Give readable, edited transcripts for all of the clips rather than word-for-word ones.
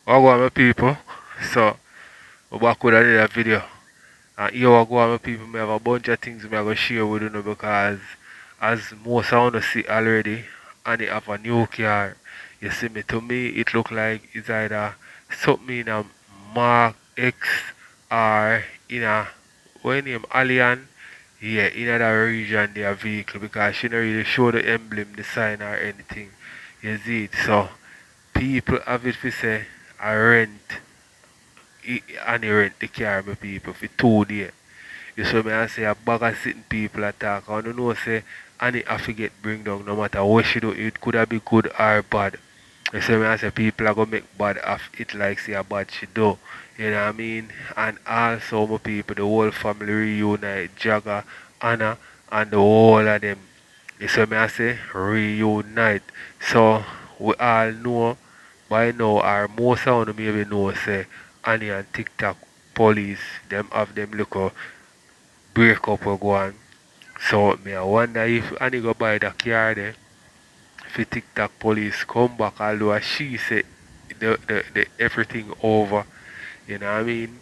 Welcome my people. So we're back with another video. And here we go my people. We have a bunch of things we are gonna share with you now because as most I wanna see already and it have a new car. You see me to me it look like it's either something in a Mark X or in a what name Alien. Yeah, in that region their vehicle because she don't really show the emblem, the sign or anything. You see it. So people have it for say I rent and you rent the car my people for 2 days. You saw me I say a bag of sitting people attack. I don't know say and it have to get bring down no matter what she do, it could have been good or bad. You see me I say people are gonna make bad of it like say a bad she do. You know what I mean? And also my people, the whole family reunite, Jagger, Anna and the whole of them. You see me I say reunite. So we all know by now or most of them maybe know say Annie and TikTok police them have them little break up or go on. So me I wonder if Annie go buy the car there for TikTok police come back although she said the everything over. You know what I mean?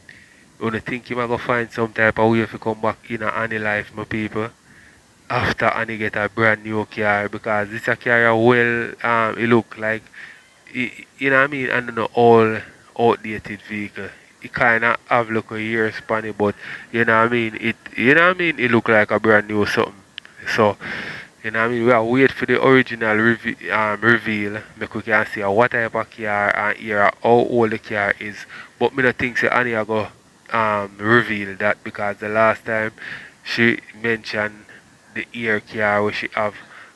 When you think you might go find some type of way if you come back in a Annie life my people after Annie get a brand new car because this a car well it look like you know what I mean? I don't know, all outdated vehicle. It kind of have look a year span, but you know what I mean? You know what I mean? It look like a brand new something. So, you know what I mean? We are wait for the original reveal, make we can see what type of car and hear how old the car is. But me not think say Anya go reveal that because the last time she mentioned the ear car where she have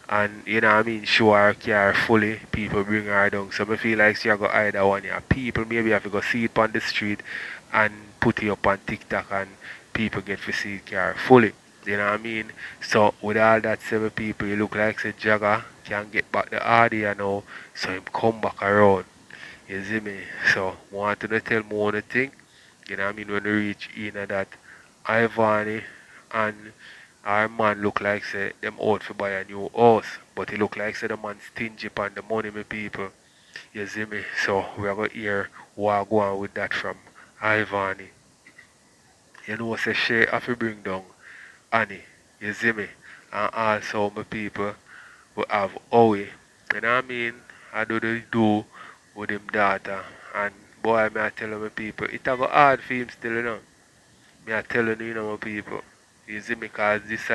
and you know what I mean show her car fully people bring her down so I feel like she got either one yeah people maybe have to go see it on the street and put it up on TikTok and people get to see the car fully you know what I mean so with all that seven people you look like say Jagger can get back the audio now so him come back around you see me so want to tell more one thing you know what I mean when we reach in that Ivany and our man look like say them out for buy a new house, but he look like say the man stingy upon the money me people. You see me? So we are gonna hear what go on with that from Ivany. You know say Shay have to bring down Annie. You see me? And also my people we have Owie. You know what I mean? I do the do with him daughter and boy me I tell my people it a go hard for him still you know. Me I telling you, you know, my people. You see me, cause this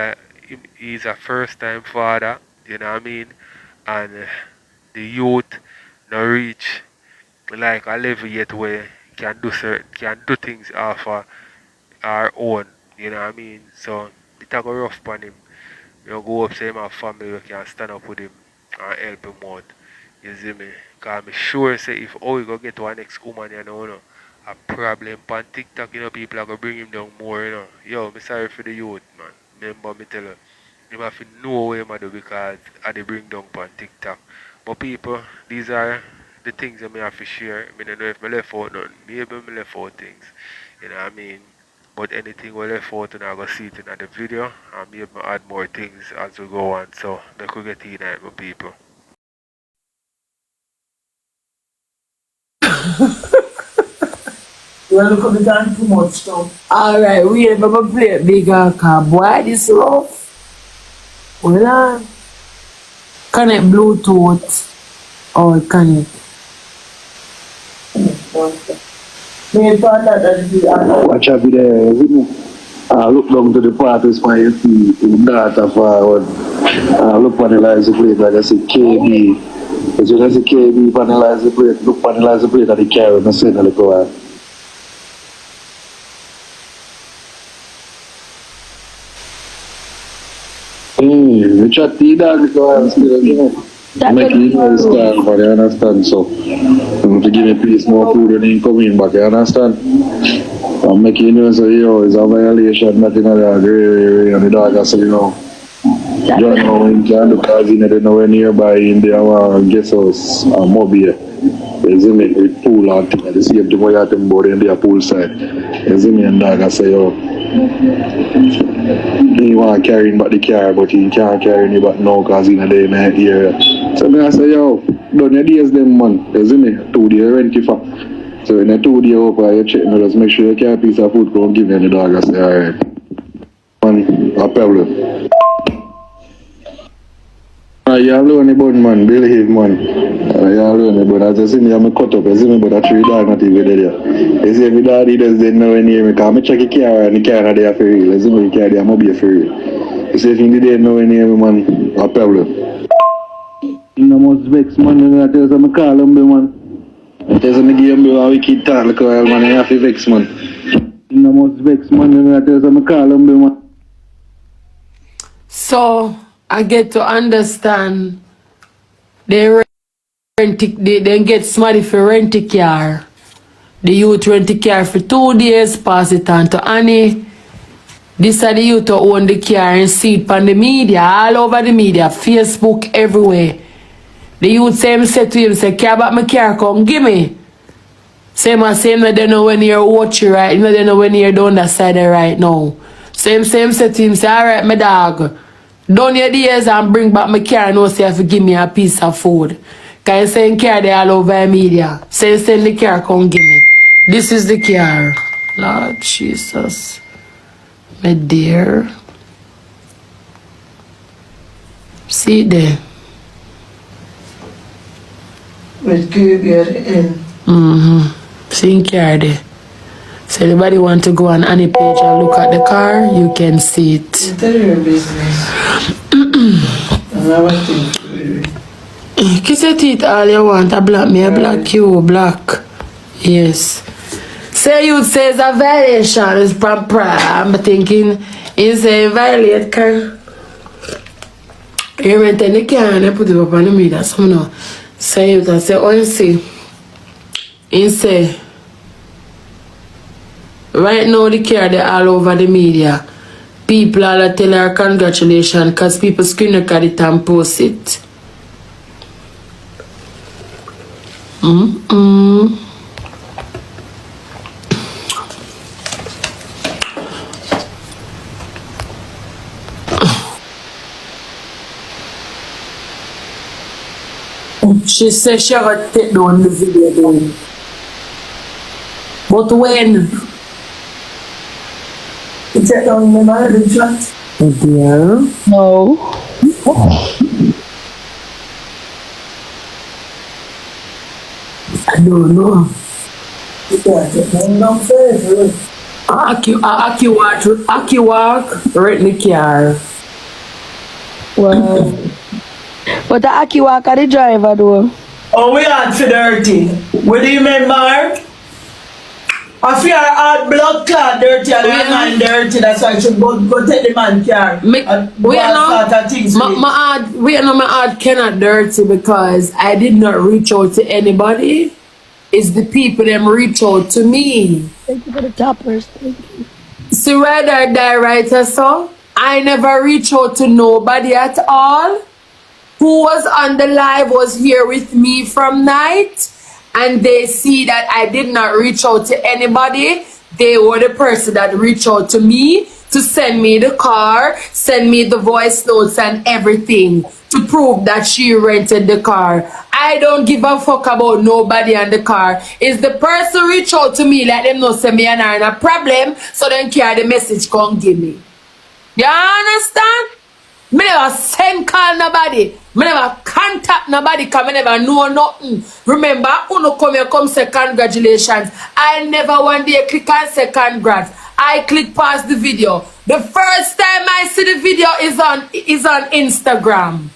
he's a first time father, you know what I mean? And the youth no reach like a level yet where can do things off our own, you know what I mean? So it a go rough on him. You know, go up say him have family we can stand up with him and help him out. You see me? Cause I'm sure say if we go get to our next woman you know, a problem on TikTok, you know, people are gonna bring him down more, you know. Yo, me sorry for the youth, man. Remember me tell you, you have to know what you do because I they bring down on TikTok. But people, these are the things that me have to share. I don't know if me left out nothing. Maybe me left out things. You know what I mean? But anything we left out and I go see it in the video and maybe add more things as we go on. So make we get in it with people. You look at me done too much now. Alright, we have a play bigger car. Boy, this rough. Hold on. Connect Bluetooth. Or connect. Watch out there, look down to the parties for your feet, data forward. Look panelize the plate like I say KB. As you see KB panelize the plate, look panelize the plate at the car and send a little while. You chat the dog because make it understand, but you understand. So, to give me peace more food when you come in, but you understand. I'm making you know, so yo, it's a violation, nothing of that gray, and the dog has you know. John know when you can do because you know nowhere nearby in the guest house, mobile. You see me, with pool and thing, the same thing where you have them board in their pool side. You see me, and dog I say, yo, he want to carry him back the car, but he can't carry him back now because he's in the area. So me I say, yo, done your days them man, you see me, 2 days rent for. So in a 2-day open, you check, just make sure you carry a piece of food, come give me the dog, I say, alright. Man, a problem. You alone the bun, man, believe, man. You alone the bun. As you see me, I'm cut up. You see me, but I 3 dogs not even there. You see me, daddy does they know near me, because I check the car and the car not there for real. You see me, the car there, I'm be for real. You see if you didn't know near me, man, a problem. You know, must vex, man, I tell you, I call him, man. I tell you, I give him a wicked talk, like, man, I have to vex, man. You know, must vex, man, I tell you, I call him, man. So I get to understand they get somebody for rent a car. The youth rent a car for 2 days, pass it on to Annie. This are the youth who own the car and see it on the media, all over the media, Facebook, everywhere. The youth say to him, say, care about my car, come give me. Same they know when you're watching right, they know when you're down that side right now. Same say to him, say, alright, my dog. Down your days and bring back my car and say if you give me a piece of food. Can you send car there all over the media? Send the car, come give me. This is the car. Lord Jesus. My dear. See there. With Google in. See car there. So anybody want to go on any page and look at the car, you can see it. Tell your business. And I want to Kiss your teeth all you want. I black me, I black you, black. Yes. Say you say it's a violation, it's proper. I'm thinking it's a violate car. You rent in the car and I put it up on the media. So no. Say you can say, oh you see. You say right now the car they're all over the media. People all tell her congratulations because people screen record it and post it. She said she would take down the video then. But when? You take down the marriage chat? Yeah. No. I don't know. You can't take down no favorite. Aki walk right in the car. Wow. But the Aki walk at the driver though. Oh, we had for dirty. What do you remember? I feel our blood clot dirty and my man dirty. That's why I should go take the man car. My heart cannot dirty because I did not reach out to anybody. It's the people them reach out to me. Thank you for the toppers. Thank you. See ride or die writer so I never reach out to nobody at all. Who was on the live was here with me from night and they see that I did not reach out to anybody. They were the person that reached out to me to send me the car, send me the voice notes and everything to prove that she rented the car. I don't give a fuck about nobody on the car. It's the person reach out to me, let them know send me and I in a problem, so then carry the message come give me. You understand? Me never send call nobody. Me never contact nobody because me never know nothing. Remember, uno come here come say congratulations. I never one day click and say congrats. I click past the video. The first time I see the video is on Instagram.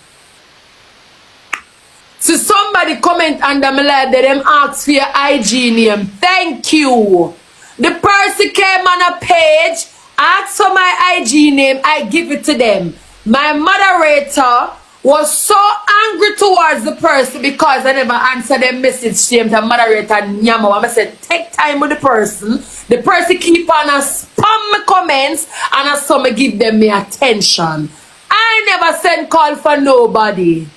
So somebody comment under my live that them ask for your IG name. Thank you. The person came on a page, asked for my IG name, I give it to them. My moderator was so angry towards the person because I never answered their message to him, the moderator Nyamo. I said, take time with the person. The person keep on and spam my comments and I saw me give them my attention. I never sent call for nobody.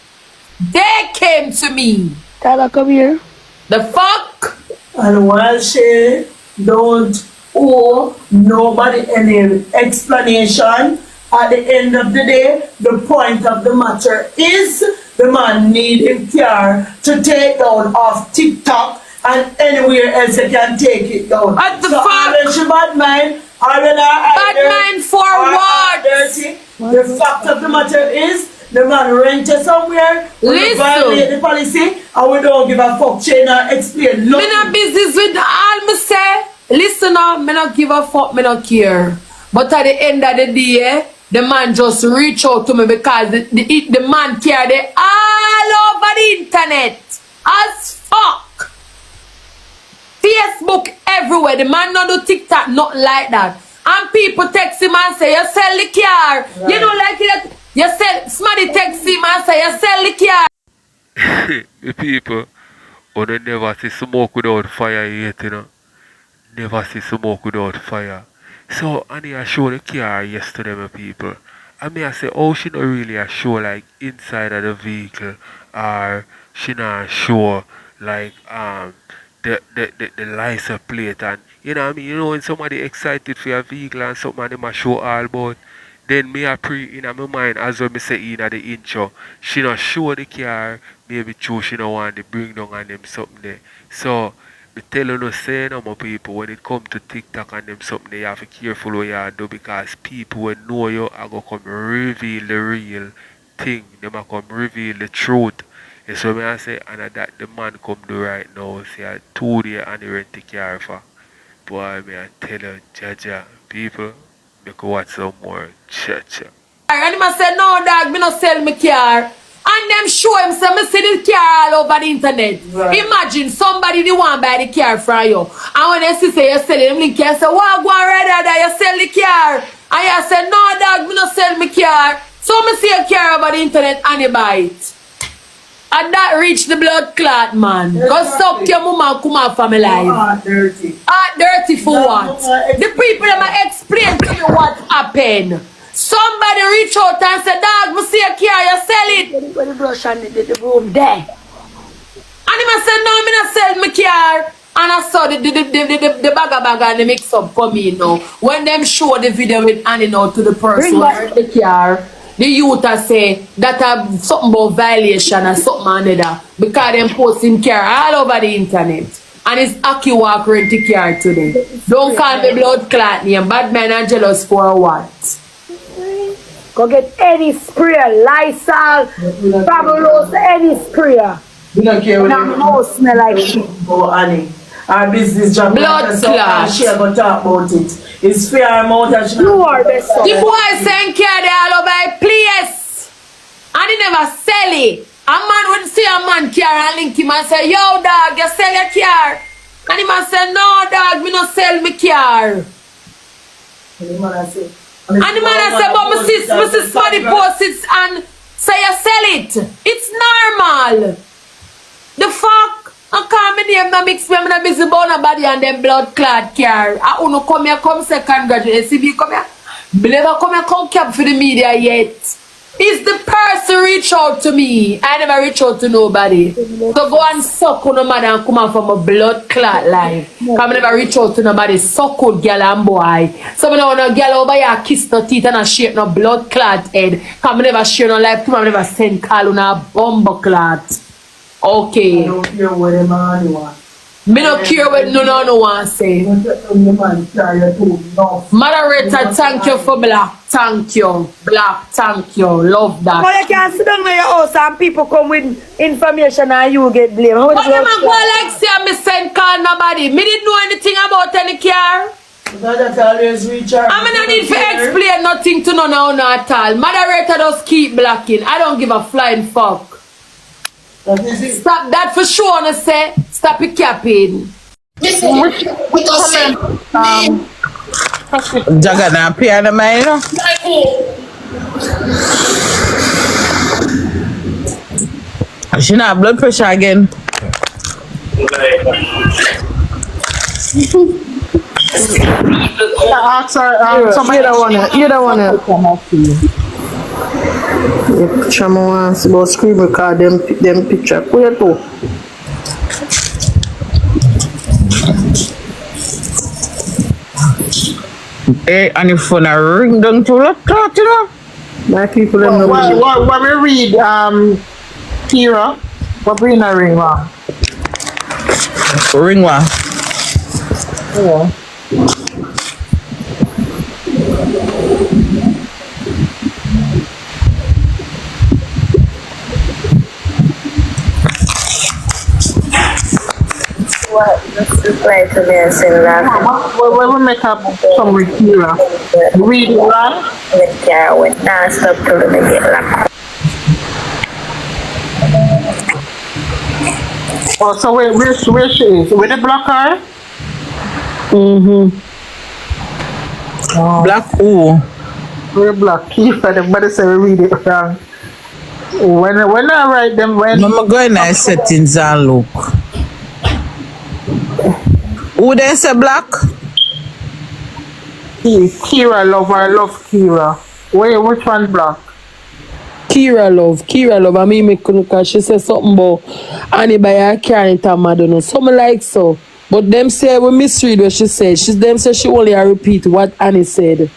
They came to me. Tyler, come here. The fuck? And while she don't owe nobody any explanation, at the end of the day, the point of the matter is the man need his car to take down off TikTok and anywhere somewhere else you can take it down. What the so fuck? When she bad mind, or when Bad mind for what? Dirty, the fact of the matter is, the man rented somewhere, we violate the policy, and we don't give a fuck. Chain or explain. Me not business with all me say. Listen up, me not give a fuck, me not care. But at the end of the day, the man just reach out to me because the man carry it all over the internet. As fuck. Facebook everywhere. The man not do TikTok, not like that. And people text him and say, you sell the car. Right. You know like it. You sell, somebody text him and say, you sell the car. The people, they never see smoke without fire yet, you know. Never see smoke without fire. So, and I show the car yesterday, my people. I mean, I say, oh, she not really a show like inside of the vehicle, or she not show like the license plate, and you know what I mean. You know when somebody excited for your vehicle and something, and they must show all about. Then me a pre in my mind as well me say in the intro, she not show the car, maybe true she not want to bring down on them something there. So me tell you no say no more people when it come to TikTok and them something there, you have to be careful what you do because people will know you are gonna come reveal the real thing. They might come reveal the truth. And so me I say and that the man come do right now, say 2 days and he rent the car for. Boy me I tell you, Jaja, people make watch some more cha-cha. And he must say, no dog, me not sell my car. And them show him say me see the car all over the internet. Right. Imagine somebody they want buy the car from you. And when they see say you sell it, them link you say, what go on rather that you sell the car? And you say, no dog, me not sell my car. So me see a car over the internet and you buy it. And that reach the blood clot, man. Go suck your mama and come out from my life. Heart dirty. Heart dirty for what? The people that might explain to you what happened. Somebody reach out and say, dog, me see a car, you sell it. The brush and the room there. And he must say, no, me not sell my car. And I saw the bagger and the mix up for me now. When them show the video with handing out to the person who heard the car, the youth say that something about violation or something another because them posting car all over the internet. And it's Aki walk rent the car today. Don't call me blood clot name. Bad man and jealous for what? Go get any sprayer, Lysol, Fabulous, any sprayer. We don't care what the house smell like shit. Oh, Annie. Our business job. Blood clot. She going to talk about it. It's fair amount and she You are the son. The boy saying car they all over a place. And he never sell it. A man would see a man car and link him and say, yo dog, you sell your car. And he must say, no dog, me not sell my car. And the man say, but my sis somebody post it and say you sell it. It's normal. The fuck? I can't me name no mix me, I'm not busy about nobody and them blood clot car. I wanna come here, come say congratulations. See me come here. Me never come here, come cap for the media yet. Is the person reach out to me? I never reach out to nobody. So go and suck on no man and come out from a blood clot life. Come never reach out to nobody. Suck on girl and boy. So I don't want a girl over here kiss no teeth and a shape no blood clot head. Come never share no life. Come never send call on a bumbo clot. Okay. I don't care what the man want. Me no care what no one say. Moderator, thank you for black. Thank you. Black, thank you. Love that. But you can't sit down in your house and people come with information and you get blamed. How But them go like say me send call nobody. Me didn't know anything about any car. That always reach out. I mean I need to explain nothing to no at all. Moderator just keep blocking. I don't give a flying fuck. Stop that for sure, I say. Stop it capping. Jaga na pia na mai no. She not have blood pressure again. ask her, you don't wanna come up to you. If Chama wants to go screen record them picture, where to? Eh, and if phone a ring down to the clock, you know. My people don't know. When we read Kira, what bring a ring one? Ring one. Yeah. What? Just reply to me and say that. We make up some repeater. Read it right? With care, with now stop till they get locked. Oh, so where she is? Where the black her? Oh, Black who? where black keep and everybody say we read it wrong. When I write them when Mama go in our settings and look. Who they say black? Kira love, I love Kira. Wait, which one black? Kira love. I mean, because she said something about anybody I can't tell I don't know. Something like so. But them say we misread what she said. Them say she only repeat what Annie said.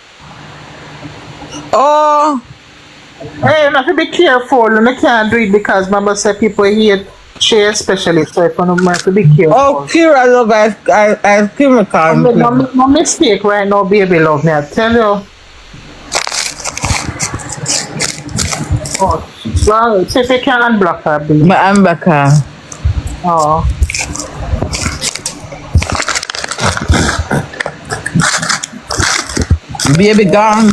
Oh, Hey, you have to be careful. You can't do it because Mama said people hate Shay especially. So if you have to be careful. oh, Kira love I chemical. No mistake right now, baby love me. I tell you. Oh, well, see if you can unblock her, baby. My ambaka. Oh. Baby gone.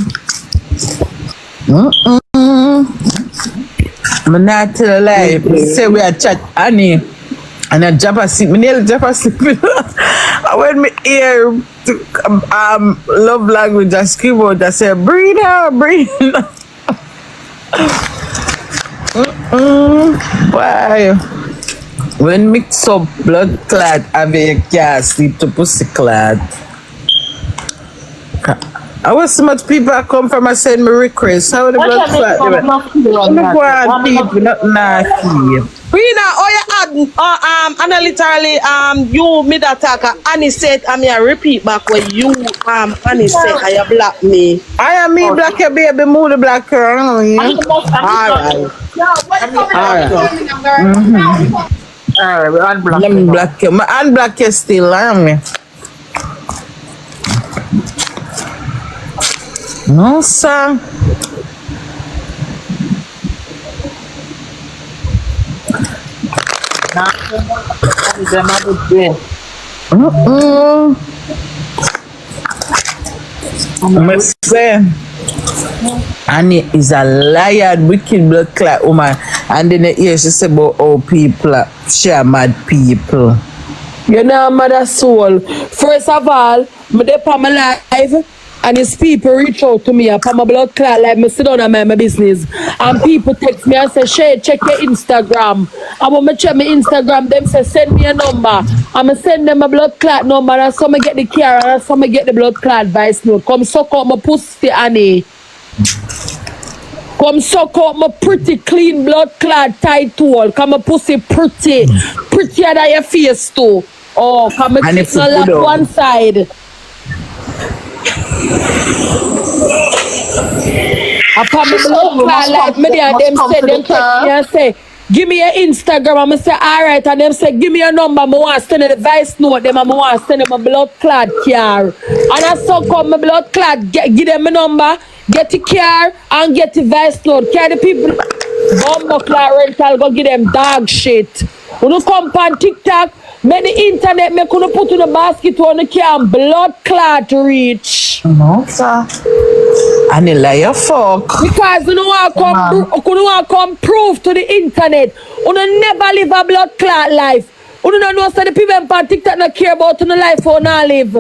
I'm not tell a lie. Say we are chat Annie. And I jump asleep. Me nearly jump asleep. When me hear love language, I scream out. I say, breathe out, breathe out. Why? When mix up blood clot, I can't sleep to pussy clot. I was so much people that come from and send me requests. How the blood clot? I'm going people, not nasty. Rina, oh you add and literally you made attack Annie said I mean I repeat back when you Annie said I black me. I am me black your baby move the black girl. Alright. Alright, we unblock Let me you. black you. My unblock you still, aren't me? No, sir. I'm saying, Annie is a liar, wicked blood clot woman. And then the ear she say about all people, she are mad people. You know, mother soul. First of all, me dey on my live and his people reach out to me upon my blood clot like me sit down and mind my business. And people text me and say, Shay, check your Instagram. And when I check my Instagram, them say send me a number. And I send them a blood clot number and some I get the care and some I get the blood clot voice note. Come suck out my pussy, Annie. Come suck out my pretty clean blood clot tight tool. Come my pussy pretty. Prettier than your face too. Oh, come And and if sit you on put one side. Upon my blood clot like me and them say them text me and say, give me your Instagram. And I say, alright. And them say, give me your number. I want to send them the voice note. Them I want to send them a blood clot car. And I suck up my blood clot. Give them my number. Get the car and get the voice note. Carry the people. Bumbo clot rental. Go give them dog shit. When you come on TikTok, make the internet me could put in a basket on the can blood clot reach. No, sir. Annie liar fuck. Because you know what come prove to the internet. You never live a blood clot life. You don't know so the people on TikTok not care about your life or not live.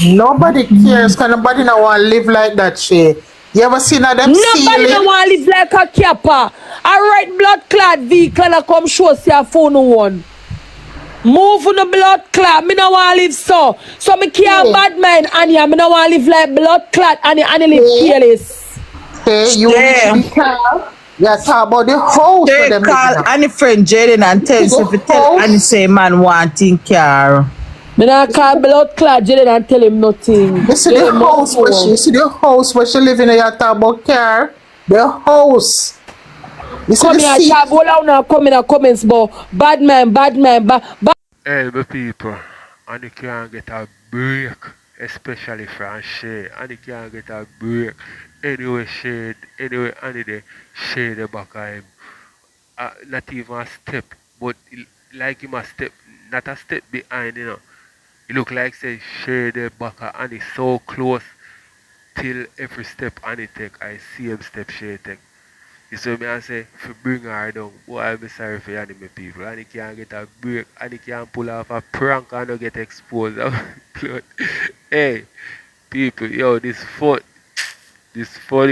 Nobody cares because nobody don't want to live like that, Shay. You ever seen them Nobody don't want to live like a capper. Alright, blood clot vehicle and come show us your phone one. Move on the blood clot. Me no want to live so. So me care bad mind and yeah, me no want to live like blood clot and live careless. Hey, you talk about the house. They call Annie friend Jayden and tell us if you tell Annie say man wanting car. Me not call blood clot Jayden and tell him nothing. You see the house where she live in, you talk about car. The house. You see come the here, seat. Chab, hold on now, come in the comments, but bad man. Hey, my people, and you can't get a break, especially from Shay, and you can't get a break. Anyway, and they Shay the back of him. Not even a step, but like him a step, not a step behind, you know. It look like say Shay the back and he's so close till every step and he take, I see him step Shay take. You see me I say, if you bring her down, boy, I'm sorry for anime people. And he can't get a break, and he can't pull off a prank and not get exposed. Hey, people, yo, this funny,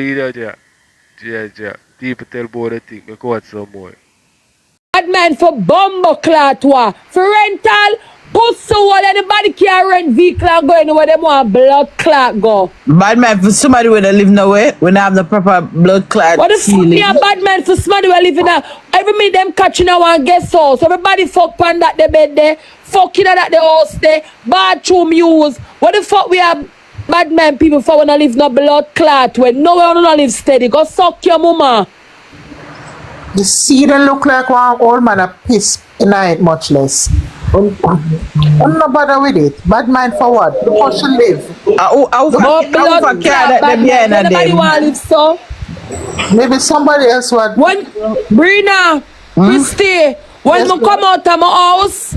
you know, yeah. People tell about the thing, make what some more. Bad man for bumbo clat wa. For rental, pussy wall anybody can rent vehicle and go anywhere they want blood clot go. Bad man for somebody where they live nowhere, when they have the proper blood clot What the fuck feeling. me a bad man for somebody where living there? Every minute them catching a one guest house. Everybody fuck pan that the bed there, fucking at the house there, bathroom use. What the fuck we have bad man people for when I live no blood clot when no one wanna live steady? Go suck your mama. The seed look like one old man a piss in it, much less. I'm not bother with it. Bad mind for what? The person live. Nobody want to live so. Maybe somebody else would. When Brina, Christy, when I come out of my house,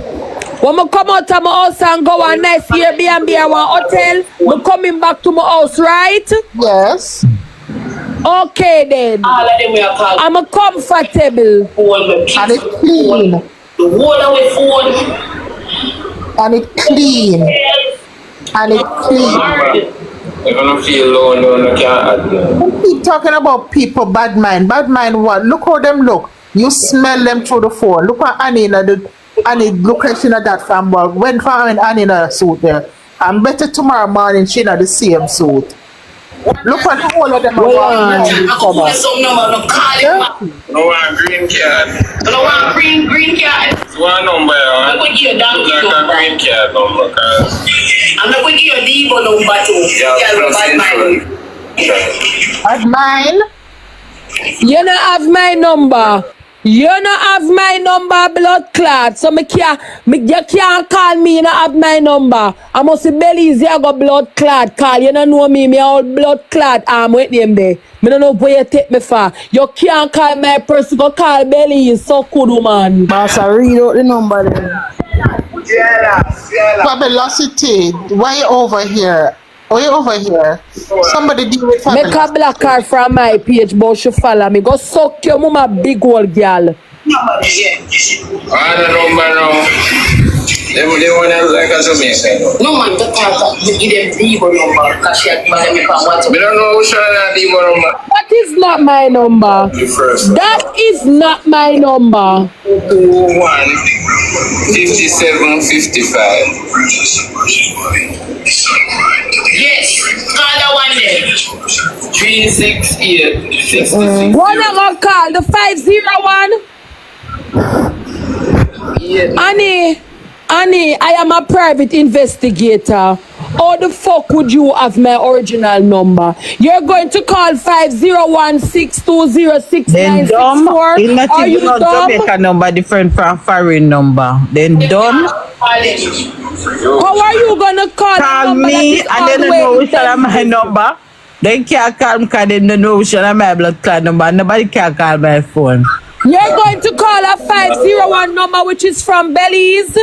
and go on nice Airbnb or one hotel, I'm coming back to my house, right? Yes. Okay then. I'm a comfortable. And it clean. The water with phone. And it clean. And it clean. You're gonna feel low, you can't add them. Keep talking about people, bad mind. Bad mind what? Look how them look. You smell them through the phone. Look at Annie in the location of that family. When Annie in a suit there. And better tomorrow morning she in the same suit. Look at all of them. No one green card. No one green card. It's one number, I'm going to give you that like a green card number, cause I'm not going to give you the Igbo number too. Bad mind. You don't have my number. You don't have my number, blood clot. So you can't call me, you don't have my number. I must be Belize, you got blood clot call. You don't know me all blood clot arm with them there. I don't know where you take me for. You can't call my person, go call Belize. So good, man. Boss, I read out the number there. Velocity, why you over here? Why you over here? Somebody deal with family. Make a black card from my page, but she follow me. Go suck your mama big old girl. I don't know, man. They want to like a Jamaica. No man, the call give them the Igbo number. Because she had my WhatsApp. We don't know which one is the Igbo number. That is not my number. That is not my number. 221 5755. Yes, call that one there. 368 66. One I'm gonna call the 501. Annie, I am a private investigator. How the fuck would you have my original number? You're going to call 501-620-6964. Then not Are you even dumb? Jamaica number different from foreign number. Then done. How are you gonna call me and they don't know which one my number. They can't call me because they don't know which one my blood clot number. Nobody can call my phone. You're going to call a 501 number which is from Belize.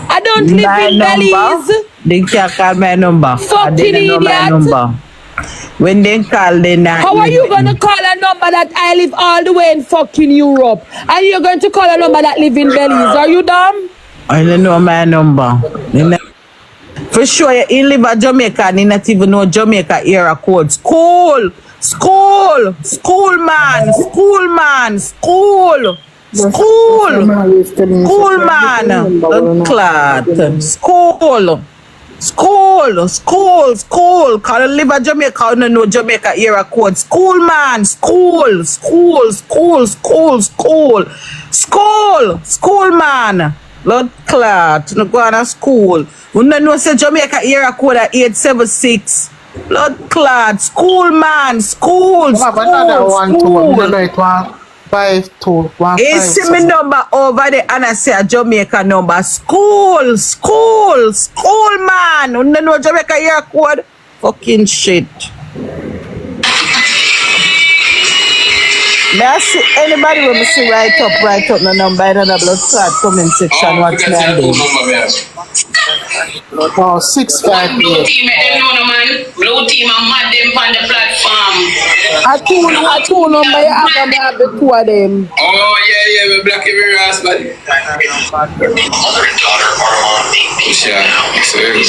I don't live in Belize. They can't call my number. Fucking idiot. When they call, they not. How are you gonna call a number that I live all the way in fucking Europe? And you're going to call a number that live in Belize? Are you dumb? I don't know my number. For sure, you live in Jamaica and you not even know Jamaica era code. School man. Clad. School. Cause you live in Jamaica, you don't know Jamaica era code. School. School man. Lord Clark, no go on a school. We don't know say Jamaica era code at 876. Lord Clark, school man, school. Another one too. We don't know it one. 152. He see me number over there and I say a Jamaica number. School, man. You know Jamaica year code? Fucking shit. May I see anybody when me see right up no number in the blood clot comment section. What's my name? Oh, 658. Blue team, make them know, man. Blue team and mad them on the platform. A two number you have the two of them. Oh, yeah, we black every ass, buddy. Mother and daughter are on police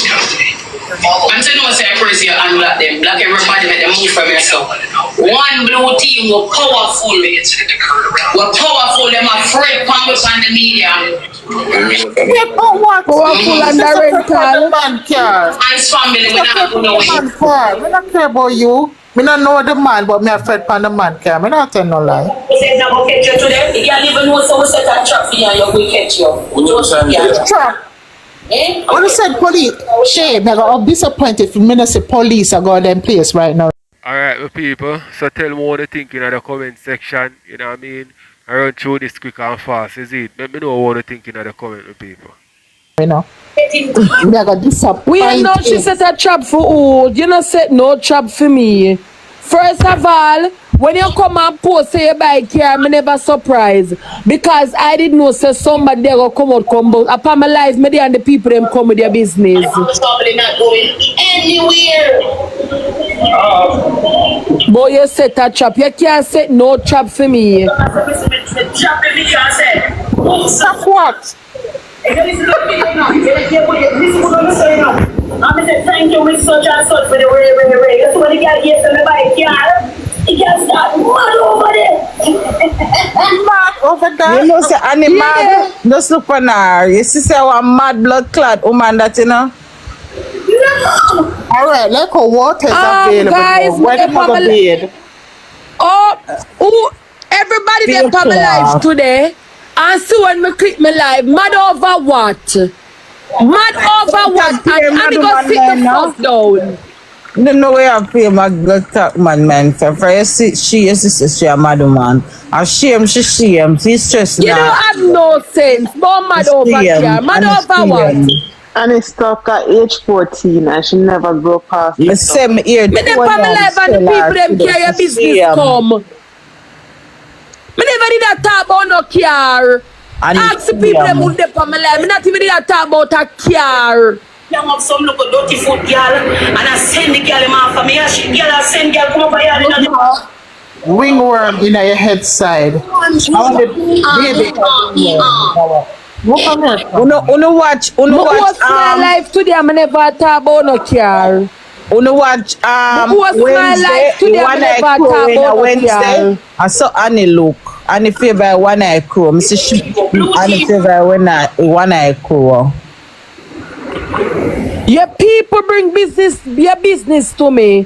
custody. I'm saying no say first you unblock them. Black everybody, make them move from yourself. One blue team were powerful. Were powerful, them afraid pumps on the media. Powerful and the rental. And family, we not going away. I don't care about you. I don't know the man, but I afraid for the man. I don't tell no lie. He said, I'm going to catch you today. You can't even know so we set a trap for you and you will catch you. Trap. Eh? When you said police, Shay, I'm disappointed if you say police are going to them place right now. Alright, my people. So tell me what you think in the comment section. You know what I mean? I run through this quick and fast, is it? Let me know what you think in the comment, my people. You know? We got disappointed. We know she set a trap for who? You know set no trap for me. First of all, when you come and post say you buy car, I'm never surprised. Because I didn't know say somebody there will come out come out. Upon my life, me and the people them come with their business. I'm probably not going anywhere. Boy, you set a trap. You can't set no trap for me. Stop what? I'm thank you with such and such for the way. That's when the guy gets to me by car. He can start mad over there. Mad over there? You know say animal just look for her. You see say one mad blood clot woman that you know. No. Alright, let's go water is available. Guys, where the mother bed? Everybody that come alive today. And so when me click my live, mad over what? Mad over what? And they go sit the fuck down. You know where I pay my blood clot man. For you see, she a mad woman. I shame, she stressed now. You don't have no sense. But mad over here. Mad over what? And it's stuck at age 14 and she never grow past it. The same year. Me them come alive and the people them carry your business come. Me never did that talk about no car. Ask the people them who dey come alive. Me not even did that talk about a car. Young up some look a dirty foot girl and I send the girl man for me. She girl I send girl come over here. Wingworm in your head side. Uno watch my life today. I never talk about no car. Uno watch Wednesday, one eye crow Wednesday. I saw Annie look. Annie favor one eye crow. Mr. Annie favor one eye crow. Your people bring your business to me.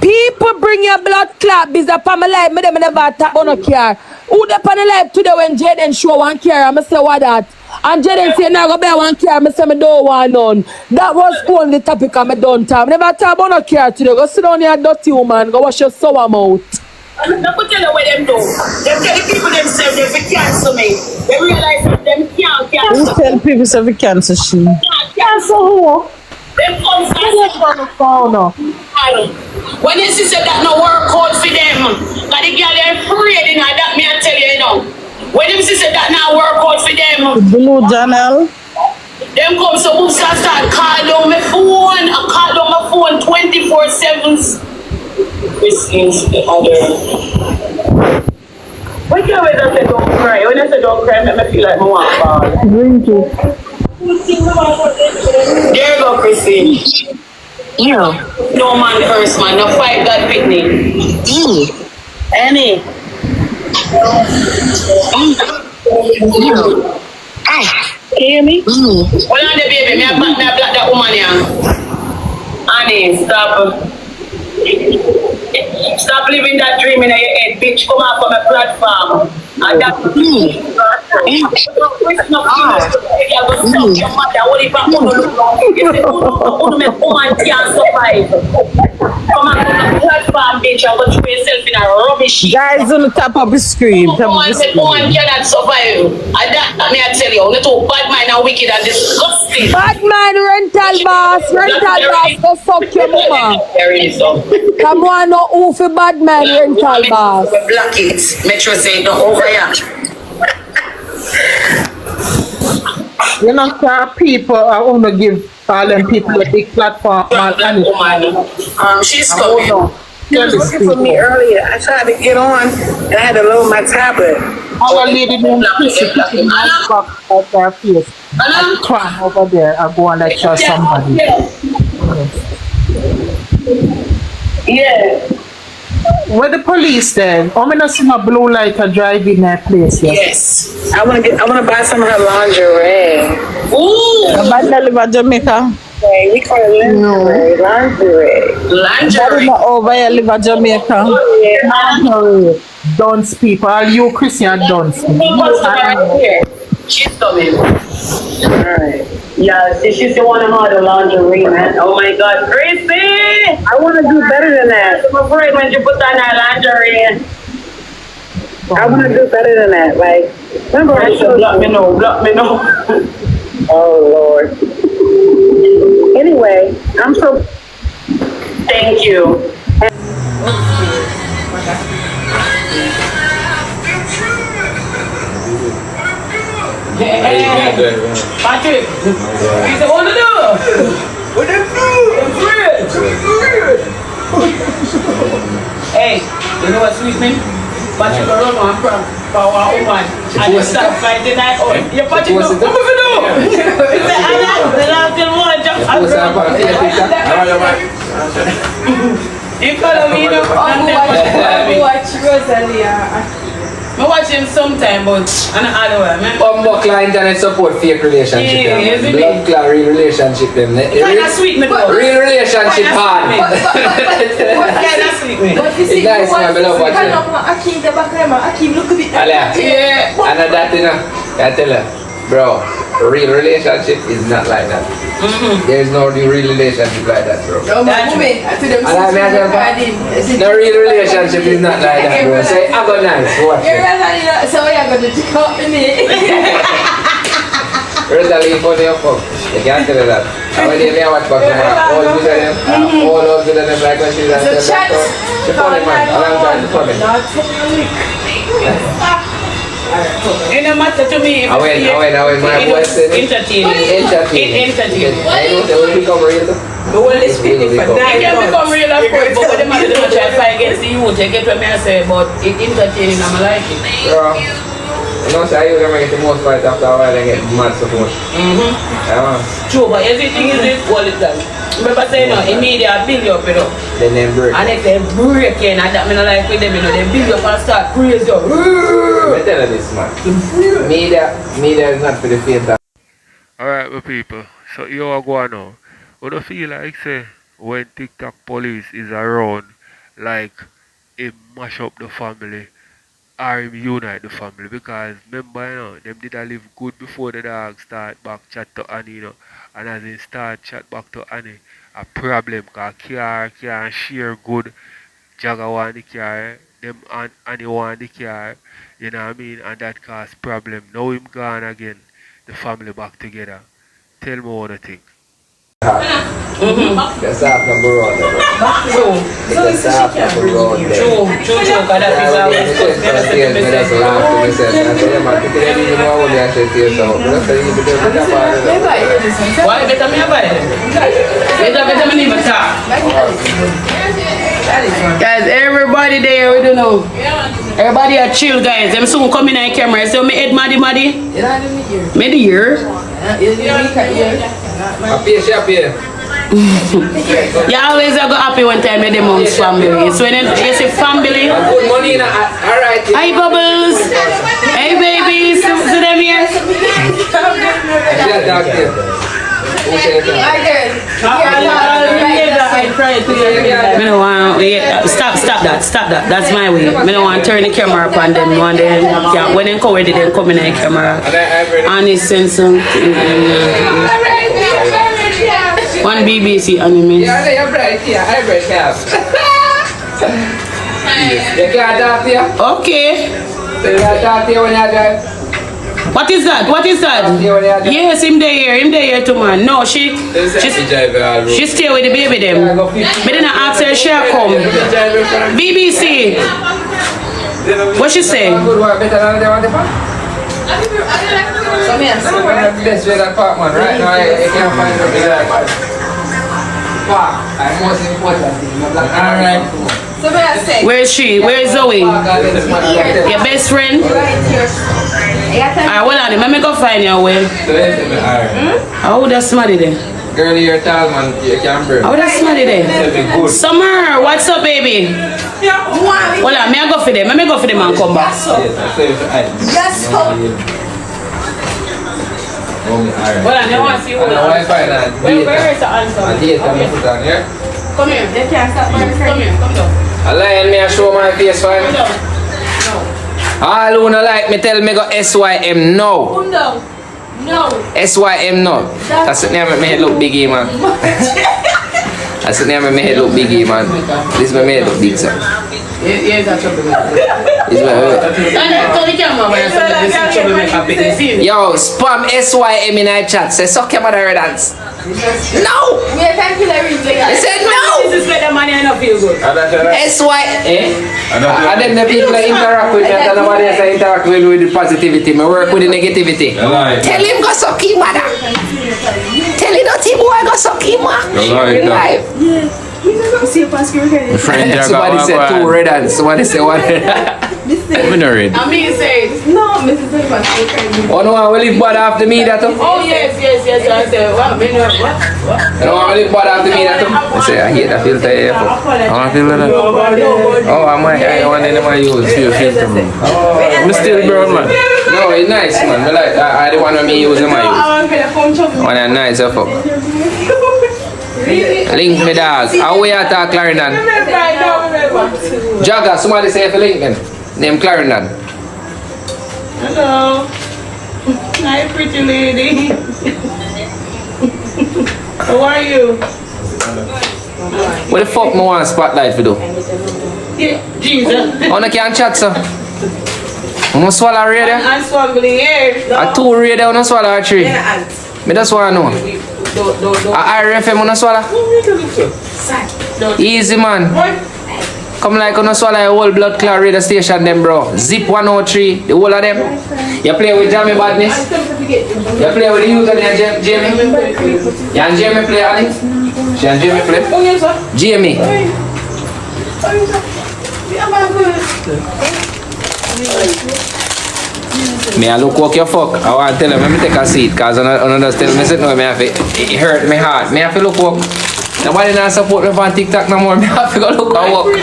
People bring your blood clot business upon my life. Me never talk about no car. Who the upon the life today when Jayden show one car? I say what that? And Jayden say now go buy one car. I say me don't want none. That was only topic I don't talk. Me never talk about no car today. Go sit down here, dirty woman. Go wash your sour mouth. I'm not going to tell you what them do. They tell the people themselves they cancel me. They realize that them can't cancel. Who tell people so we cancel she? Cancel who? Them comes when you see that no work out for them, like the girl they're afraid, you know, that me I tell you, you know. When you see that now work out for them, Blue Channel. them come so who start call down my phone, I call down my phone 24/7. This is the other. When you always say don't cry, when I say don't cry, make me feel like I want to fall. Drink it. There you go, Christine. Yeah. No man first, man. No fight God picnic. Any. Can you hear me? Hold on the baby. Me a black that woman here. Annie, stop living that dream in your head, bitch. Come out from a platform. And that Palm Beach and go throw yourself in a rubbish heap. Guys, on the top of the screen. Top of the screen. One cannot survive. And that, may I tell you, only two bad mind and wicked and disgusting. Batman rental boss go fuck your mama. Come on, no who for Batman rental boss. Black it. Metro say no over here. You know, people are going to give all them people a big platform. She's coming. She was looking for me earlier. I tried to get on and I had to load my tablet. Our lady named Kissy at her face. I climb over there and go and lecture somebody. Yeah. Where the police then? I'm gonna see my blue light drive in that place. Yes. I wanna buy some of her lingerie. Ooh. About to live in Jamaica. Okay, we call it lingerie. Lingerie. Over here, live in Jamaica. Lingerie. Dunce people, all you Christian dunce. She's coming. Alright. Yeah, she's the one who had the lingerie, man. Oh my God, Chrissy! I wanna do better than that. I'm afraid when you put on her lingerie. I wanna do better than that. Like, remember I showed Block me know. Oh Lord. Anyway, I'm so Thank you. Patrick, he's the one to do. What the Hey, you know what sweet me? Patrick go run on from our woman and you start fighting that out. Yeah, Patrick, what do? The last one just you follow me, you know? I watch Rosealee. I watch him sometime, but I don't know why, man. Buckler internet support fake relationship. Yeah, blood clot real relationship. Them. It's kind of sweet, me. Real relationship hard. What's kind of sweet, me? But you see, nice, man. I love watching. Akeem, the back of Akeem, look at it. Yeah. And that, you know, I tell her, bro, real relationship is not like that. There is no real relationship like that, bro. No real relationship is not like that, bro. Say, I got nice. Watch it. So you're going to take out me. Rosealee funny up. You can't tell her that. And when they watch back, all good of them, all good of them, like when she's at the doctor. She funny, man. A long time, she funny. It don't matter to me if I went, my boy said entertaining. It entertaining. I know they will become real. The whole is pretty for that. It can become real, of course, but what the matter to try to fight against the youth, you get what I say, but it entertaining, I'm like it. Bro, you know, I usually get the most fight after a while and get mad support. True, but everything is this quality. Remember saying, in media, build you up, you know. Then they break. And if they break, and that I like with them, you know, they build you up and start crazy. Let me tell you this, man. Media is not for the faint. Alright, my people. So you are going now. We don't feel like say when TikTok police is around, like it mash up the family or him unite the family, because remember, you know, them did live good before the dog start back chat to Annie, you know, and as they start chat back to Annie, a problem because car can't share good. Jagger want the car, them and Annie want the car, you know what I mean, and that cause problem. Now him gone again, the family back together. Tell me what you think. That's half number one. That's half number one. True, because that is how why better me buy it? Better me even talk. Guys, everybody there, we don't know. Everybody are chill, guys. Them soon coming on camera. So me head maddy. Me the year. Happy. You always go happy one time with the mom's family. So when you say family, good money in alright. Hi Bubbles. Hey babies. See them here? Stop that. That's my way. I don't want to turn the camera up on them. When they come ready, they come in the camera. And it's something. One BBC anime. Yeah, you're bright. Yeah, I break up. You can't talk to you? Okay. So you can't talk to you when you drive? What is that? What is that? Yes, him there too, man. No, she stay with the baby them. But then I ask her she come. BBC. What she say? Good work, better than they want to find. So me and some best way that park, man. Right now, you can't find a big park. I'm most important thing. Alright. Where is she? Where is Zoe? Your best friend? Alright, hold on. Let me go find your way. How would that smarty there? Girl, you're tall, man. You can't break. How would that smarty there? Summer, what's up, baby? Hold on, may I go for them? Let me go for them and come back. Yes, Hold on, I want to see who where is the answer? Come here. They can't stop. Come here. I lie me I show my face fine. All who no like me tell me go SYM no. No. SYM no. That's the name of my head look biggie, man. That's the name of my head look biggie, man. This is my head look big, sir. Yes, that's what yo, spam SYM in our chat. Say, suck your mother dance. No! I said no! This is where the money I don't feel good. SY. And then the people that interact with me, and nobody else interact with the positivity. I work with the negativity. Tell him go suck him, mother. Tell him not him boy go suck him, man. Live. Somebody said two red hands. Somebody said one red hand. I'm red. I mean, say no, Mrs. Oh no, I will live bad after me that. Oh yes. I said, what? No, I will live bad after me that. I say, I hate that filter here. I want to feel that. Oh, I want them to use your filter. I'm still brown, man. No, it's nice, man. But like, I don't want me use them. I want a nice up. Link me, dog. How we are talk Clarendon? Jagger, somebody say if you link them. Name Clarendon. Hello. Hi, pretty lady. How are you? What the fuck me want spotlight for do? Yeah, Jesus. Oh, no can't chat, sir. I'm gonna swallow a radio. I'm swallowing here. A two radio, I'm gonna swallow a three. Me just want to know. A RFM, I'm gonna swallow. Easy, man. Come like on swallow a whole blood clot radio station them, bro. Zip 103, the whole of them. You play with Jamie Badness. You play with the youth and Jamie. You and Jamie play, Alex? She and Jamie play? Jamie. Me I look walk your fuck. I want to tell him, let me take a seat. Because I just tell me, say, no, me have to, it hurt my heart. Me have to look walk. Nobody not support me on TikTok no more. Me have to go look at walk.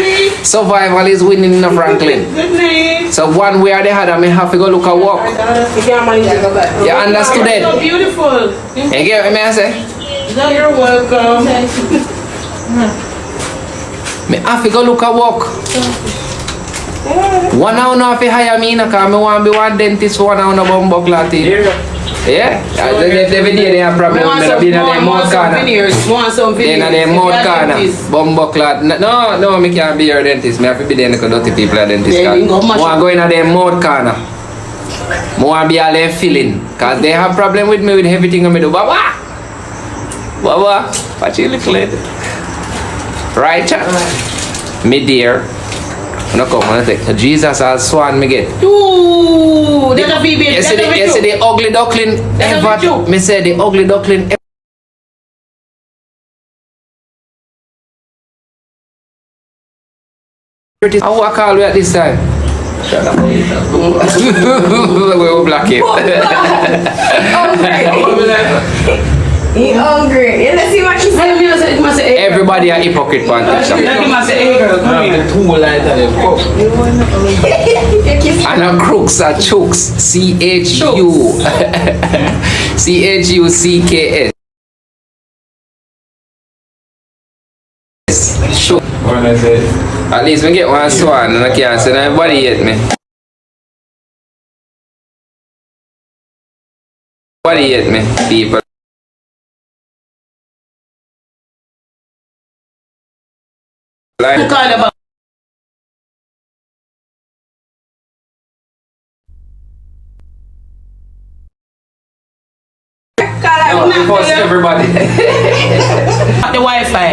Survival is winning in the Franklin. So one way or the other, me have to go look at walk. You understood it? So beautiful. You get what I say? You're welcome. Me have to go look at walk. 1 hour now if you hire me, because I want to be one dentist for 1 hour bumbo clot. Yeah? Every day they have problem with me. They're in their mouth corner. They're in their mouth corner. Bumbo clot. No, I can't be your dentist. I have to be there because dirty people are dentists. I want to go in their mouth corner. I want to be all their feeling. Because they have problem with me with everything I do. Baba! Watch you look later. Right, chat? Me dear. No come on, take Jesus as swan me get. Ooh, that's a baby. Yesterday, the ugly duckling ever. Me say the ugly duckling ever. I walk all the way at this time. Shut up. We will block it. He hungry. Let's see what she said. Everybody a hypocrite on TikTok. And a crooks are chooks. CHUCKS. Shook. At least we get one swan and I can't send everybody yet me. Nobody yet me, people. Like No, we post everybody. The Wi-Fi.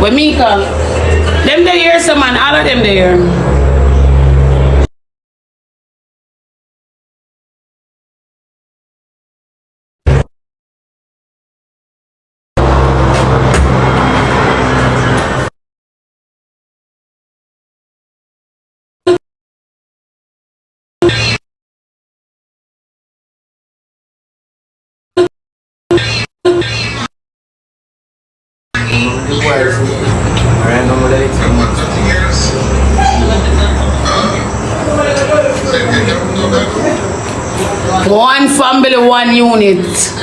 With Mika. Them they here, some man, all of them there. One family, one unit.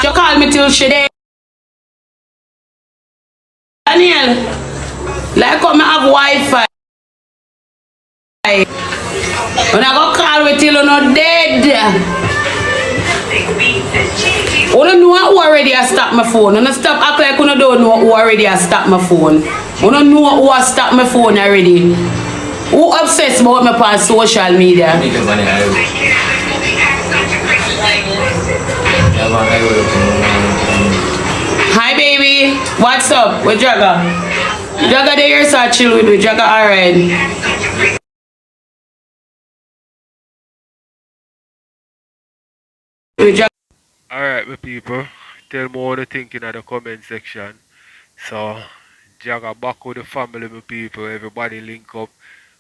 You call me till she day. Daniel, like come have Wi-Fi. When I go call me till you're not dead. You don't know who already has stopped my phone. You don't stop acting like you don't know who already has stopped my phone. You don't know who has stopped my phone already. Who obsessed about me on social media? Hi baby, what's up? With Jagga? Jagga there, so chill with me. Jagga alright. Alright, my people. Tell me what you think in the comment section. So, Jagga back with the family, my people. Everybody link up,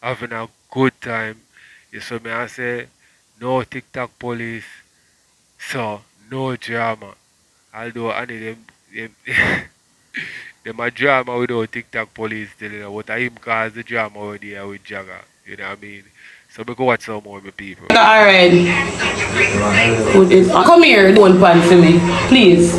having a good time. You saw me, I say, no TikTok police. So, no drama. Although I need them them a drama without TikTok police telling you what him cause the drama already here with Jagga. You know what I mean? So we go watch some more my people. Alright. Come here, don't pan for me. Please.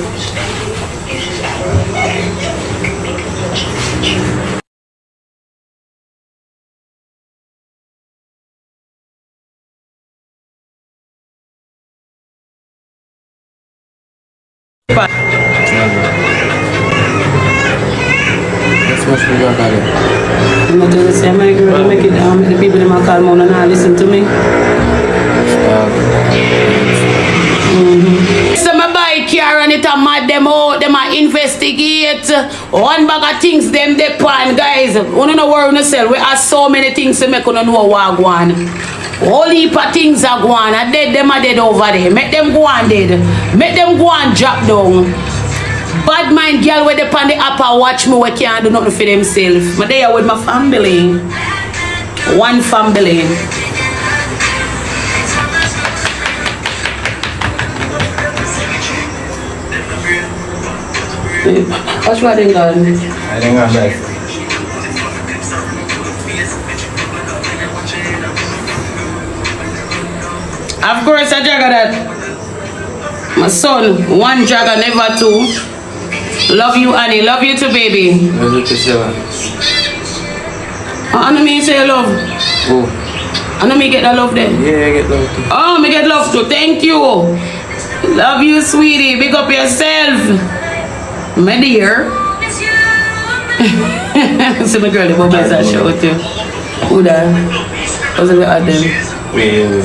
I'm not gonna say my girl make it down, the people in my call me and not listen to me. So my buy car and it a mad them out, them a investigate. One bag of things them they plan, guys. You don't know where you sell. We have so many things to make you know what go on. Whole heap of things are go on. And dead them are dead over there. Make them go on dead. Make them go on drop down. Bad mind girl where they on the app and watch me we can't do nothing for themselves. I'm there with my family. One family. What's what they got? I think I'm back. Of course I jagger that. My son, one jagger, never two. Love you, Annie. Love you too, baby. Love you too, Sarah. I know me say love. Oh. I know me get that love then. Yeah, I get love too. Oh, me get love too. Thank you. Love you, sweetie. Big up yourself. My dear. So my girl, the bubbles I show too. Who that? What's it at them? Wait.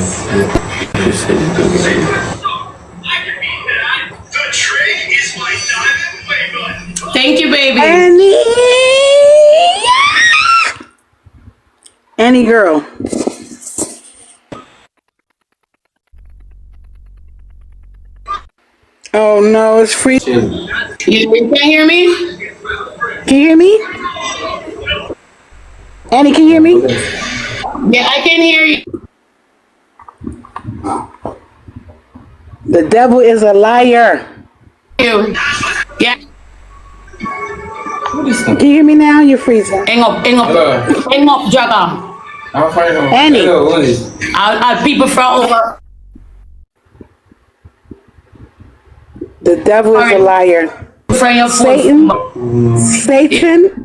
Thank you, baby. Annie girl. Oh no, it's free. You can't hear me? Can you hear me? Annie, can you hear me? Yeah, I can hear you. The devil is a liar. Yeah. Can you hear me now? You're freezing. Hang up, Jagger. I'll find out. Annie. Hello, what is? I'll people from over. The devil is a liar. Satan,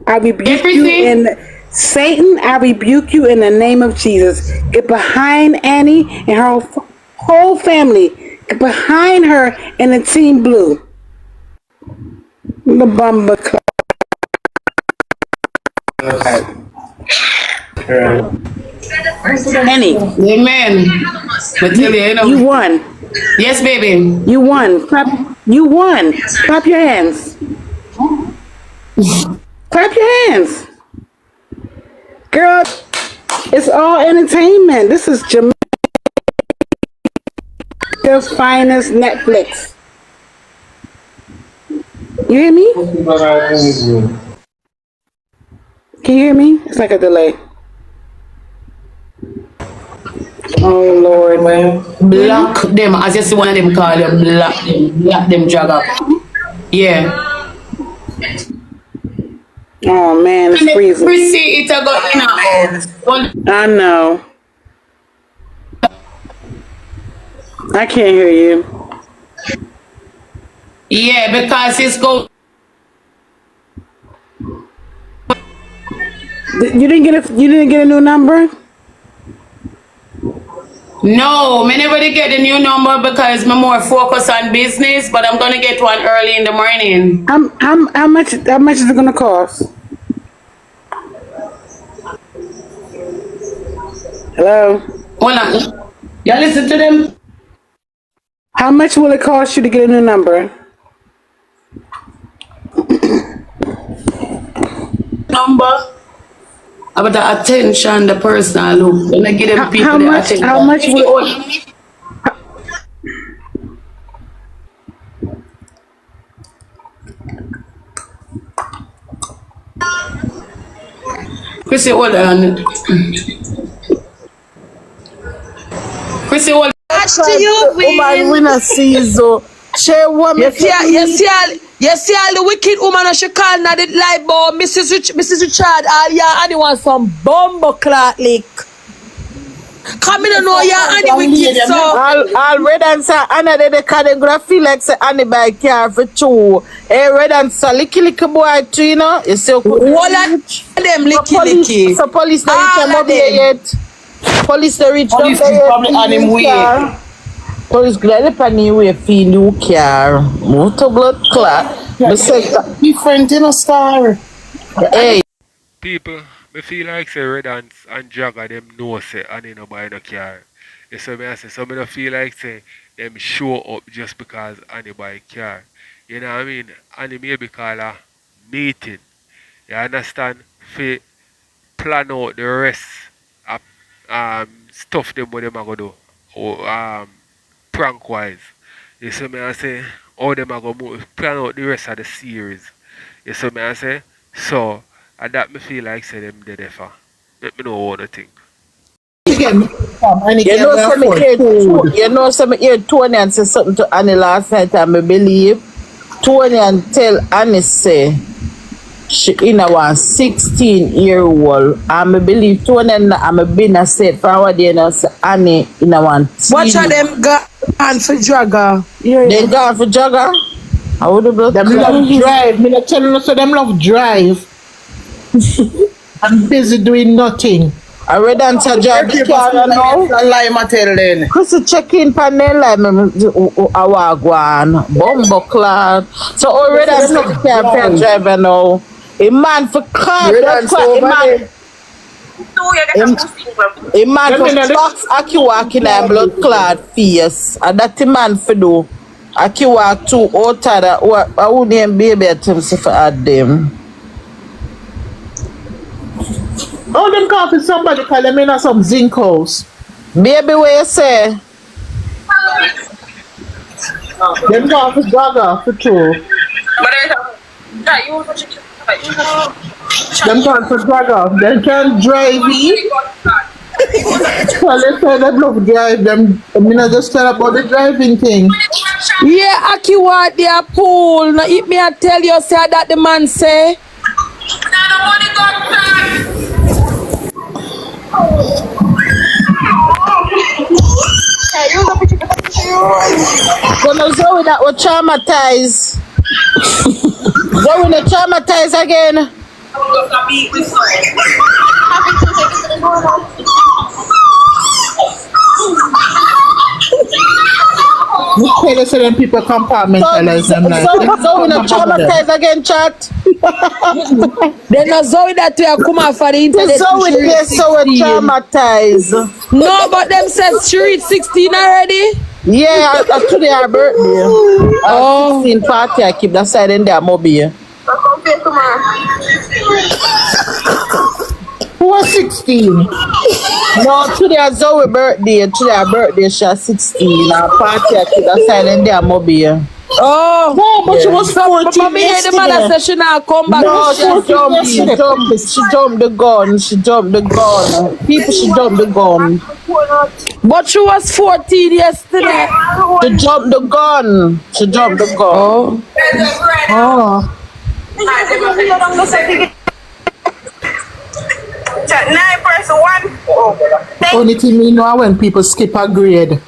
I rebuke you in Satan, I rebuke you in the name of Jesus. Get behind Annie and her whole family. Get behind her in the team blue. The bumper club. Annie. Amen. But tell you, you won. Yes, baby. You won. You won. Clap your hands. Clap your hands. Girl, it's all entertainment. This is Jamaica's finest Netflix. You hear me? Can you hear me? It's like a delay. Oh Lord, man. Block them, as you see one of them call them, block them Jagger. Yeah. Oh man, it's freezing. See it got I know. I can't hear you. Yeah, because it's go. You didn't get a new number? No, me never did get the new number because I'm more focused on business, but I'm gonna get one early in the morning. How much is it gonna cost? Hello? Hold on. You listen to them? How much will it cost you to get a new number? Number? About the attention, the personal look. When I give them people how much, attention. How much will it... Chrissy, hold on. Chrissy, hold on. Watch to you, woman, we not see you, so... Shay, woman... You see all the wicked woman that she call now the light bulb, Mrs. Richard, all ya and you want some bumbo clot lick. Come in and know ya and the wicked so. All red and say Anna they can feel like say Annie buy car for two. Hey red and say licky boy too, you know. You say all of them licky. So police not reach him yet. Police not reach Police probably on him way. Police glad upon you way feel you car. Motor blood clot. But say different in a star. Hey. People, I feel like say Red and Jagger them know say Annie no buy no car. You see me I say, so I don't feel like say them show up just because Annie buy a car. You know what I mean? Annie maybe call a meeting. You understand? For plan out the rest of stuff them what them are gonna do. Or prank wise. You see me I say how them are gonna plan out the rest of the series. You see me I say? So and that me feel like say them dead for. Let me know what I think. You know some hear Tony and say something to Annie last night and I believe Tony and tell Annie say she in a 16-year-old and I believe Tony and I been a said forward you know say Annie in a one. Watch how them gone for Jagger. They gone for Jagger? I would have blood. Them love drive. Me not telling you so them love drive. I'm busy doing nothing. I read and to drive the car now. Lie ma tell then. Cause check in panel like awagwan, bombo clad. So already I'm not car driver now. A man for car, that's what a man for stocks aki walking and blood clad face. And that man for do. Aki walk too out that I wouldn't baby at him for add them. Oh, them call for somebody call them in some zinc house. Baby, what you say? Them call for Jagger for two. Them call for Jagger. They can't drive it. So let's say them love drive them. I mean, I just tell about the driving thing. Yeah, Aki what their pool. Now if me I tell you say that the man say money got back. So now Zoe that was traumatized. Zoe not traumatized again. You tell us so them people compartmentalize them like Zoe not traumatized again, chat. Then no Zoe that we are come out for the internet. Zoe is so traumatized. No, but them says she reached 16 already. Yeah, today her birthday. Oh, 16 party I keep that side in there, mobile. who was 16? No, today is Zoe birthday. Today her birthday, she was 16. Her party I keep that side in there, mobile. Oh, no, but she was 14 Mommy heard the mother say she not come back. No, she jumped the gun. She jumped the gun. People, she jumped the gun. But she was 14 yesterday. She jumped the gun. She jumped the gun. Oh. Chat 9 person 1. Only thing we know when people skip a grade.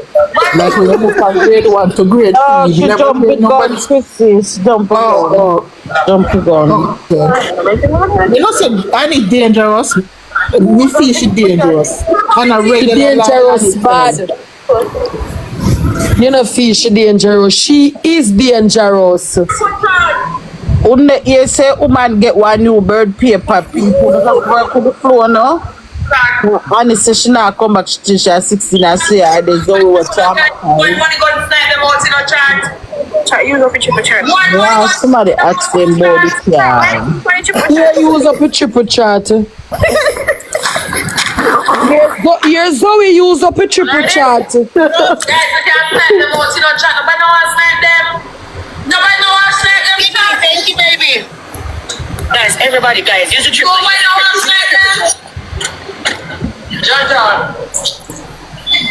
Like when you move from grade 1 to grade 3. Oh, she jumped the gun, Chrissy. She jumped the gun. Jump the gun. Okay. You know, say Annie dangerous. We feel she dangerous. And a regular Dangerous bad. You know feel she dangerous. She is dangerous. Wouldn't you say woman get one new bird paper? People that work with the floor now. And she said she not come back till she 16 and say I there's no what Money got snipe them out in a chat. Chat, use up a triple chat. Wow, somebody asked them about this car. Yeah, use up a triple chat. Here's Zoe use up a triple chat. Guys, we can't snipe them out in a chat. Nobody know how to snipe them. Nobody know how to snipe them. Thank you, baby. Guys, everybody, guys, use the triple. Nobody know how to snipe them. John.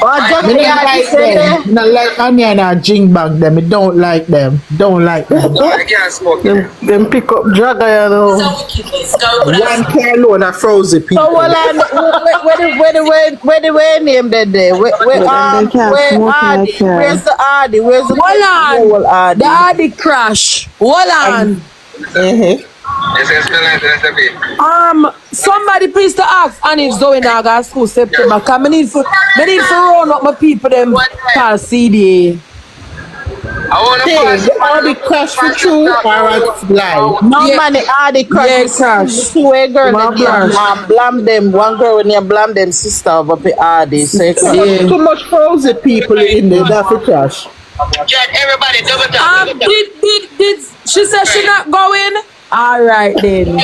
Oh, I don't like them. Not like Anya and her jing bag them. I don't like them. Don't like them. I can't smoke them pick up drug, you know. One car load of frozen people. So where the way name that day? Where Hardy? Where's the Hardy? Where's the Hardy? The Hardy crash. Hold on. Somebody please to ask and if Zoe now got school September. Cause I need to run up my people them call CD. All the crash for true or lie? No money, all the crash. Two girl blame them. One girl when you blame them sister of up Hardy. So too much frozen people in there that for crash. Everybody double tap. Did she said she not going? All right then.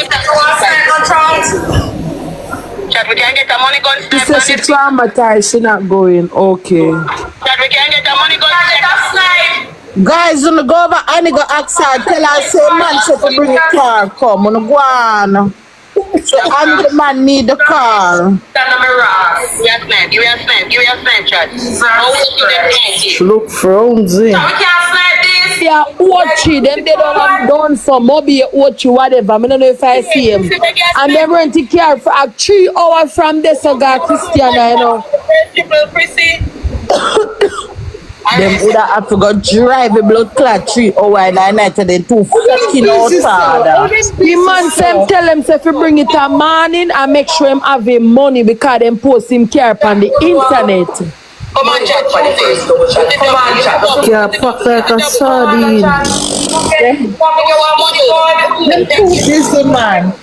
Chat, we can get the money gun. She said she traumatized. She not going. Okay. Chat, we can get the money gun. Guys, when you go over and you go outside, tell her say man so to bring a car. Come, when you go on. So and the man need the car. Give me a snipe, chat. Look frozen. We can't snipe this. Yeah, Ochi, them they don't have done some maybe Ochi whatever. I don't know if I see him. And they went to care for 3 hours from this so got Christiana, you know. Them would have to go drive a blood clot 3 hours in the night and then 2 fucking outside. The man them tell him if you bring it a morning and make sure him have him money because them post him care on the internet. Come on, chat for the face. Come on, chat. Yeah, fuck like a sardine. Them too busy, man.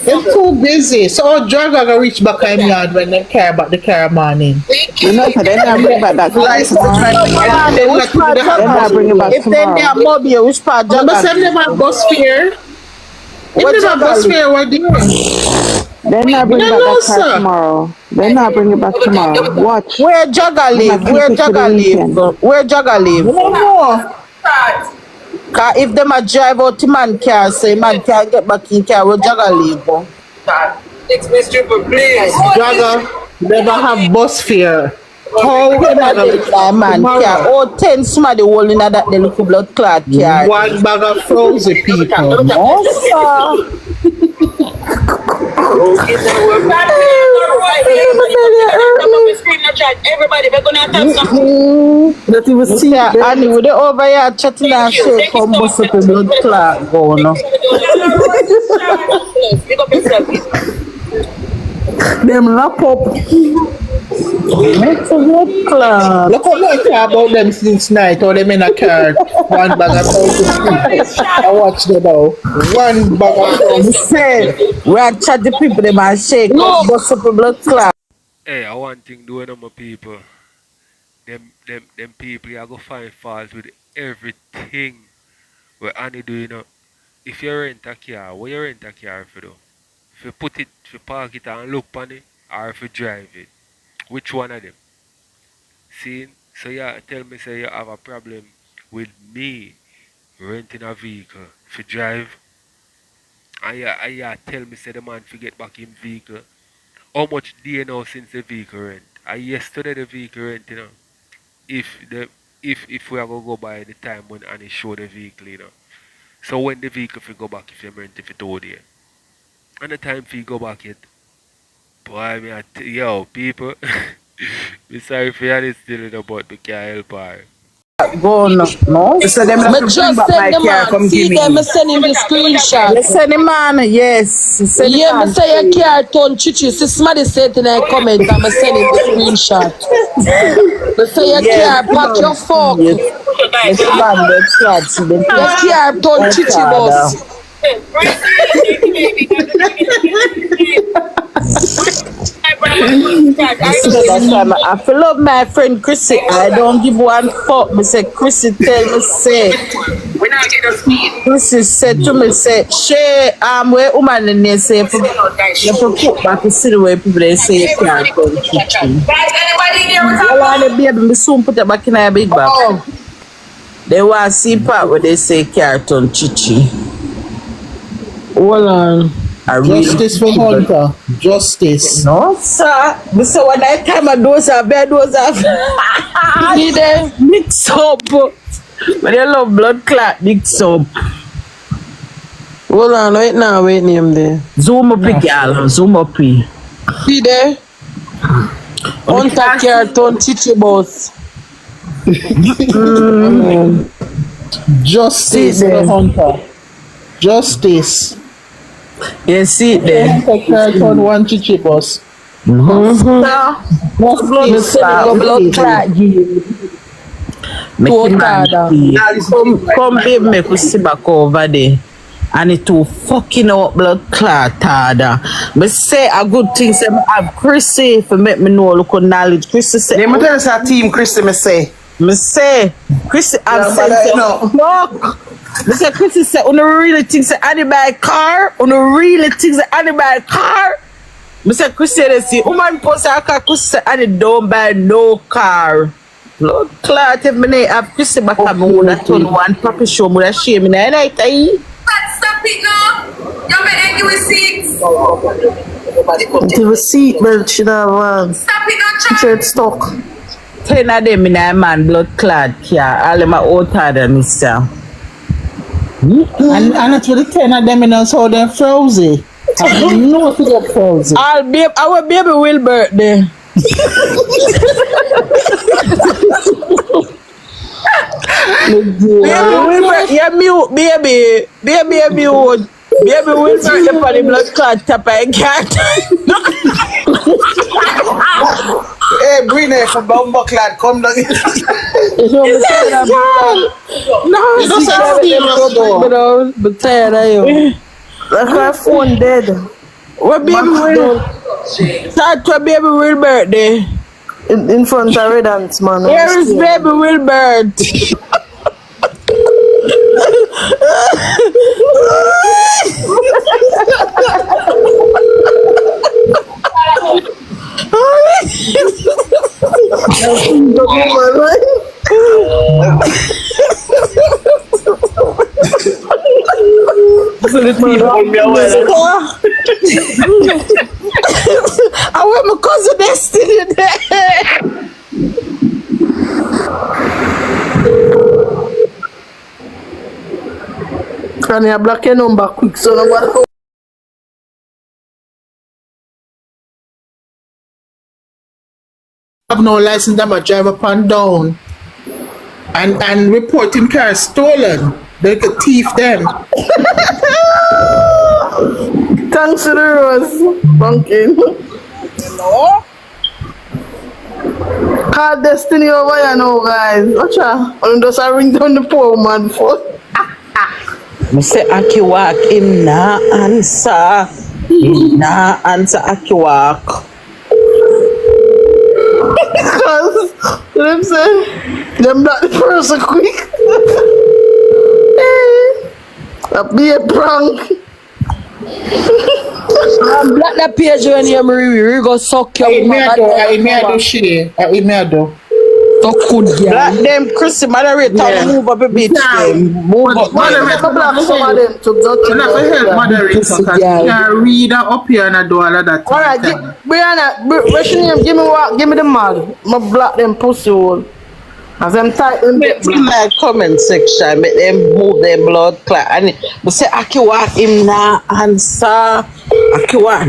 Them too busy. So our driver gonna reach back in yard when they care about the car morning. You know, so they're not bringing back that tomorrow. If they are mobile, which part But send them a bus fare. If they have bus fare, what do you They're not bringing back that car tomorrow. They're not bringing back tomorrow. Watch. Where Jagger live? Where Jagger live? Where Jagger live? No. Cause if them a drive out to man car, so man can't get back in car, where Jagger live? Next triple, please. Jagger never have bus fare. How man car? Oh, 10 somebody holding that they look blood clot car. One bag of frozen people. Everybody, we're gonna have some. Not even see her. Annie, with the over here chatting and Shay come bust up a blood clot go no. Them lap up. What's a blood clot? Look how much about them since night. Or them in a car. One bag of $1,000. I watch them now. One bag of $1,000. Say, we are chat the people them and Shay come bust up a blood clot. Hey, I want thing doing on my people. Them people you go find fault with everything where Annie do, you know. If you rent a car, what you rent a car for though? If you put it, if you park it and look on it, or if you drive it. Which one of them? See? So you tell me say you have a problem with me renting a vehicle for drive. And you tell me say the man to get back in vehicle. How much do you know since the vehicle rent? And yesterday the vehicle rent, you know. If we are gonna go by the time when Annie show the vehicle, you know. So when the vehicle fi go back if you rent if it out there. And the time fi go back yet. Boy yo people be sorry for you still in the but we can't help her. Go no. So them have to bring back my car come give me. See them send him the screenshot. You send him man, yes. Yeah, me say your car turn chichi. See somebody said in a comment I'm send him the screenshot. Me say your car pack your fuck. Yes, man, that's right. Your car turn chichi boss. I feel love my friend Chrissy. I don't give one fuck. Me say Chrissy tell me say. Chrissy said to me say, Shay, where woman in there say you put back to see the way people they say you can't come. I want to be able to soon put it back in a big bag. They want to see part where they say carton chichi. Hold on. Justice for Hunter. Justice. No, sir. So when I time I those are bad, those are mix up. But you love blood clot mix up. Hold on, right now, wait name there. Zoom up, girl. Zoom up. See there? Hunter carton chichi boss. Justice for Hunter. Justice. You see it there. Carton one chichi boss. Blood clot. Come baby, make us see back over there. And it too fucking out blood clot harder. But say a good thing, say I have Chrissy for make me know look on knowledge. Chrissy say they tell us our team Chrissy me say. Chrissy have sense fuck. Me say Chrissy say on really think say Annie buy a car. On really think say Annie buy a car. Me say Chrissy they see woman post a car. Chrissy say Annie don't buy no car. Blood clot if me have Chrissy back at me woulda turn one proper show me woulda shame me na night I. Stop it now. You better give us seats. The seatbelt should have Stop it now, shirt stuck. 10 of them in a man blood clot car. All them are outer than Mr. And that's for the 10 of them in us how they're frozen. I know if they're frozen. Our baby will birthday. You're mute, baby. Baby mute. Baby will birthday for the blood clot tap I can't. Hey, Brina from Bumbo Clad, come down. No, you don't say but tired of you. Like my phone dead. What baby will? Start to baby will birthday. In front of Red Ants, man. Here is baby Wilbert. I want my cousin Destiny there. And you block your number quick so nobody have no license, them a drive up and down and reporting cars stolen. They could thief them. Thanks to the rose, pumpkin. No? Call Destiny over here now, guys. Watch out. And just ring down the poor man for. I say Aki walk, him nah answer. Him nah answer Aki walk. Because them say them block the person quick. That be a prank. Block that page when you Marie, go suck your I Shay. So good, yeah. Black them, Chrissy, moderator, move up a bit. Move up. Moderator, block some of them to go to help moderator because you can read up here and do all of that. Alright, Brianna, what's your name? Give me the mod. My block them pussy hole. As them type in the comment section, make them move their blood clot. And we say Akiwa him na answer. Akiwa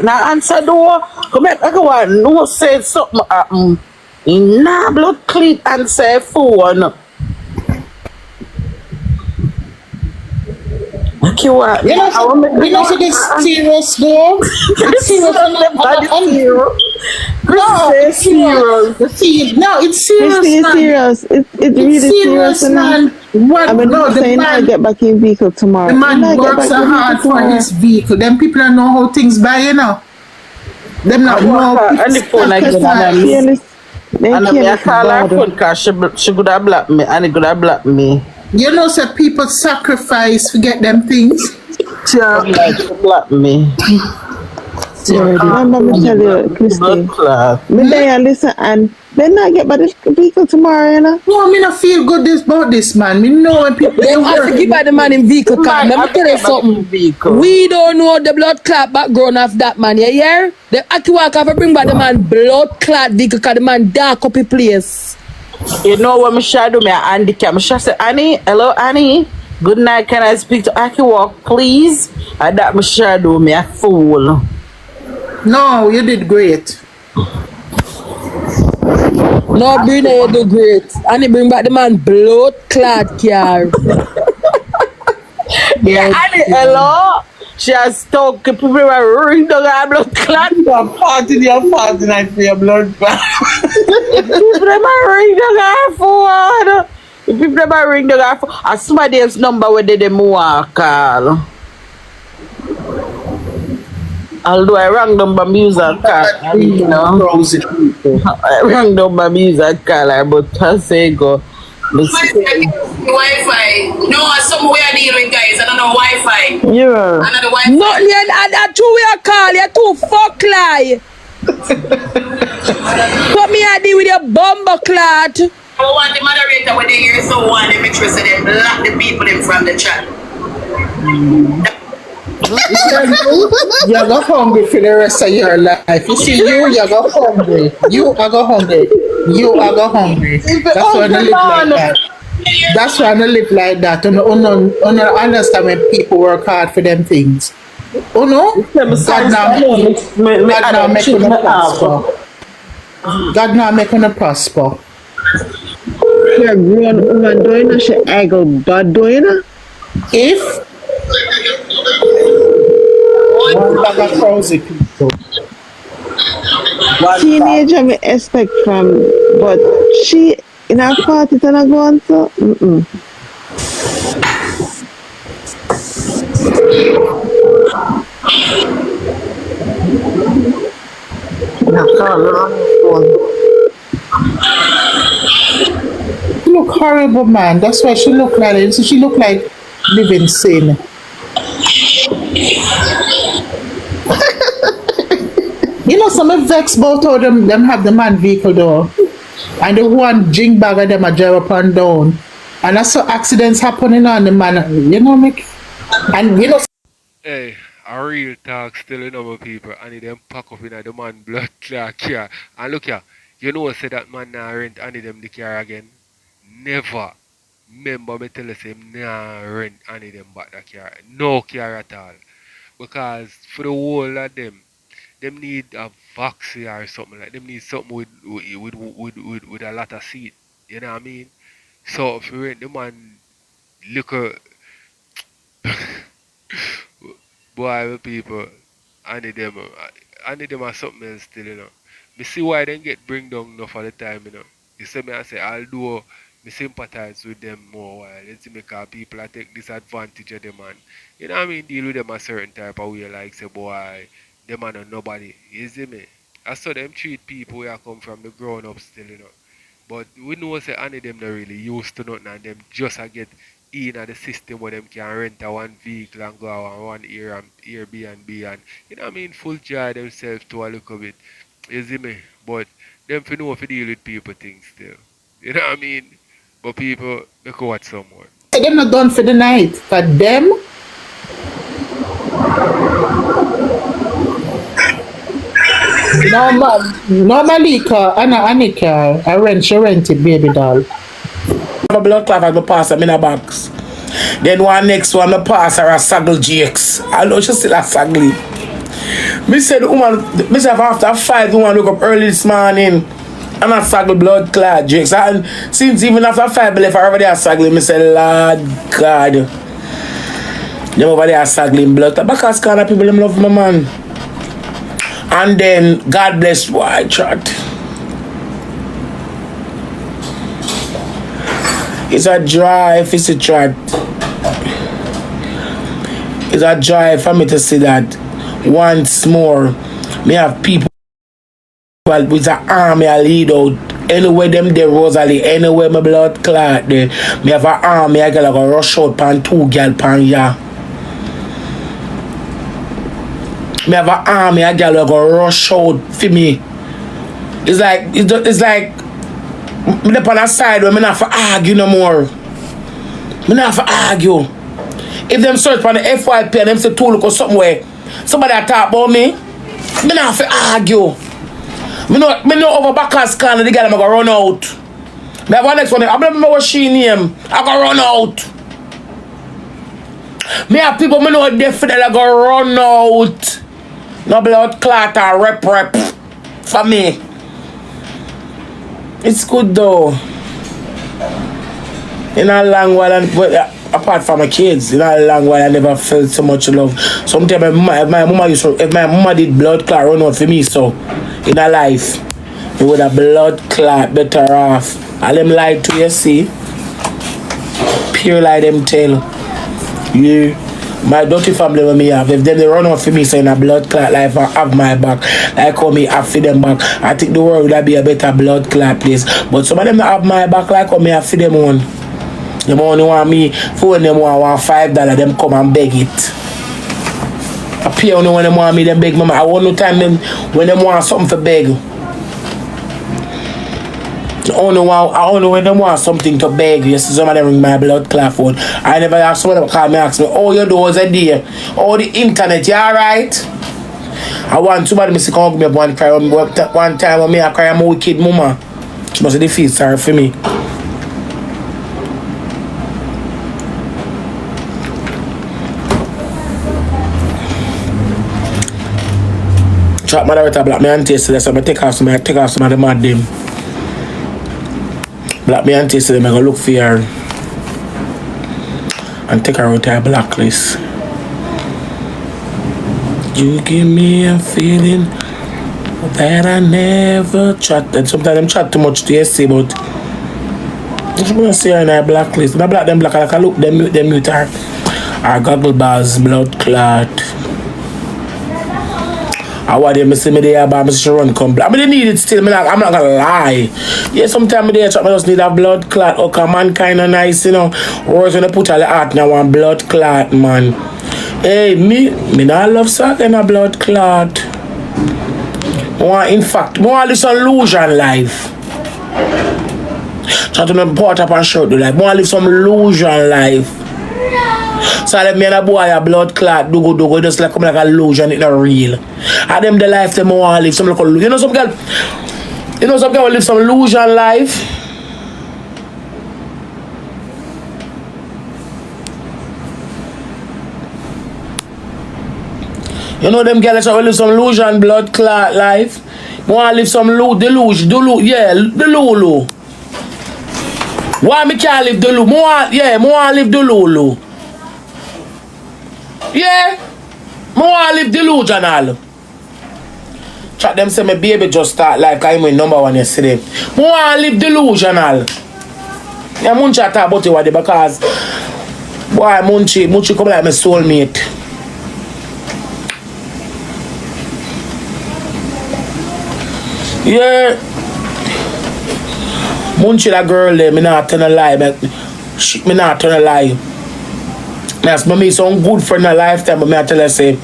na answer door. Come here, Akiwa no say something happen. Nah blood clean answer phone. Akiwa. You know so this serious though? It's serious No, it's serious. No, it's serious, It's serious. It's really serious, man. I'm not saying I get back in vehicle tomorrow. The man works so hard for his vehicle. Them people don't know how things buy, you know. Them not know. And the phone again. And I call her phone because she could have blocked me. And it could have blocked me. You know, so people sacrifice to get them things. She blocked me. Remember me tell you, Christy. Me there listen and then I get by the vehicle tomorrow, you know. No, me not feel good about this man. Me know when people they have to give by the man in vehicle car. Let me tell you something. We don't know the blood clot background of that man. You hear? The Akiwaka have to bring back the man blood clot vehicle because the man dark up his place. You know what me should do? Me handicap. Me should say, Annie, hello Annie. Good night. Can I speak to Akiwaka, please? And that me should do. Me a fool. No, you did great. No, Brina, you do great. And he bring back the man blood clot car. Yeah, Annie, hello. She has talked. People were ring down her blood clot. You're farting, I feel your blood clot. People were ring down her phone. People were ring down her phone. And somebody else's number where they want call. Although I rang number music call, you know. I rang number music call, but I say go. Wi-Fi. No, somewhere I deal with guys. I don't know Wi-Fi. Yeah. Another Wi-Fi. No, that two-way call. You're too fuck lie. Come here, I deal with your bumbo clot. I want the moderator when they hear someone and make sure so they block the people in from the chat. You're go hungry for the rest of your life. You see, you're go hungry. You are go hungry. That's why I live like that. That's why I live like that. I understand when people work hard for them things. Oh no? God now make them prosper. God now make them prosper. You're grown woman doing a shit. I go bad doing it. If teenager me expect from, but she in her 40s and I go on so. She look horrible, man. That's why she look like it. So she look like living sin. You know, some vex about how them have the man vehicle though. And the one jing bag of them a drive up and down. And I saw accidents happening on the man, you know, make and you know. Hey, a real talk still in our people and them pack up in the man blood clot car. And look here, you know say that man now rent any them the car again? Never. Remember me tell you say him nah rent any them back the car. No car at all. Because for the whole of them, them need a vaccine or something like them need something with a lot of seed. You know what I mean? So if you rent the man liquor boy with people I need them are something else still, you know. Me see why they get bring down enough all the time, you know. You see me I say although me sympathize with them more while let's see because people I take disadvantage of them and you know what I mean deal with them a certain type of way like say boy them are not nobody. You see me? I saw them treat people where I come from the grown up still, you know. But we know say any of them not really used to nothing and them just a get in at the system where them can rent a one vehicle and go on one Airbnb and you know what I mean full joy themselves to a little bit. You see me? But them for know if deal with people things still. You know what I mean? But people they go watch some more. Hey, them not done for the night. For them, normally Annika, she rent it, baby doll. A blood clot and me pass her in a box. Then one next one me pass her a saggle jakes. I know she still a saggle. Me said the woman, me said after 5 the woman woke up early this morning and I saggle blood clot jakes. And since even after 5 I left her over there saggling, me said Lord God. Them over there saggling blood clot. Because kind of people them love my man. And then God bless white chat. It's a drive, it's a drive. It's a drive for me to see that once more. Me have people with an army I lead out. Anywhere them there, rosealee, anywhere my blood clot there. Me have an army I get like a rush out pan 2 girl pan ya. Me have an army I get like a rush out for me. It's like me up on a side where me not for argue no more. Me not for argue. If them search for the FYP and them say to look or something where somebody talk about me not for argue. Me no over backers can the girl I'm gonna run out. Me have one next one. I remember what she name. I gonna run out. Me have people me know definitely I gonna run out. No blood clot or rep for me. It's good though. In a long while, apart from my kids, in a long while I never felt so much love. Sometimes if my mama did blood clot run out for me, so in a life, me would have blood clot better off. All them lied to you, see? Pure lie them tell. Yeah. My dirty family with me have, if them they run out for me, so in a blood clot life I have my back. Like how me have for them back. I think the world would be a better blood clot place. But some of them not have my back like how me have for them one. Them only want me, for them want $5, them come and beg it. I pay only when them want me, them beg mama. I want no time them when them want something for beg. I only when them want something to beg. You see some of them ring my blood clot phone. I never have someone that call me ask me, oh your doors are there. Oh the internet, you alright? I want somebody to come up me up one time when me I cry my wicked mama. She must have feel sorry for me. Trap mother with a black me auntie yesterday, so I take off some of the mad them. Black me auntie yesterday, I'm gonna look for her and take her out to a blacklist. You give me a feeling that I never chat. And sometimes I'm chat too much to say, but I'm just gonna see her in a blacklist. When I black them black, I can look them mute her. Our goggle bars, blood clot. I want them to see me there, but I'm just run come black. I mean, they need it still. I'm not gonna lie. Yeah, sometimes they just need a blood clot. Oh, come on, kind of nice, you know. Or when they put all the heart now, one blood clot, man. Hey, me not love sucking a blood clot. In fact, I want this illusion life. Try to make port up and shirt do like. I want to live some illusion life. So let me and a boy a blood clot do just like come like a illusion, it's not real. And them the life them want to live some like a, you know some girl will live some illusion life. You know them girls that will live some illusion blood clot life. Want to live some delusion, yeah, the Lulu. Why me can't live the Lulu? I want to live the Lulu. Yeah, I want to live delusional. Chat them say my baby just start life because I'm in #1 yesterday. I want to live delusional. Yeah, Munchi talk about it because boy, Munchi come like my soulmate. Yeah. Munchi that girl there, me not tell a lie, but me not tell a lie. Yes, me some good friend in a lifetime, but me I tell her say,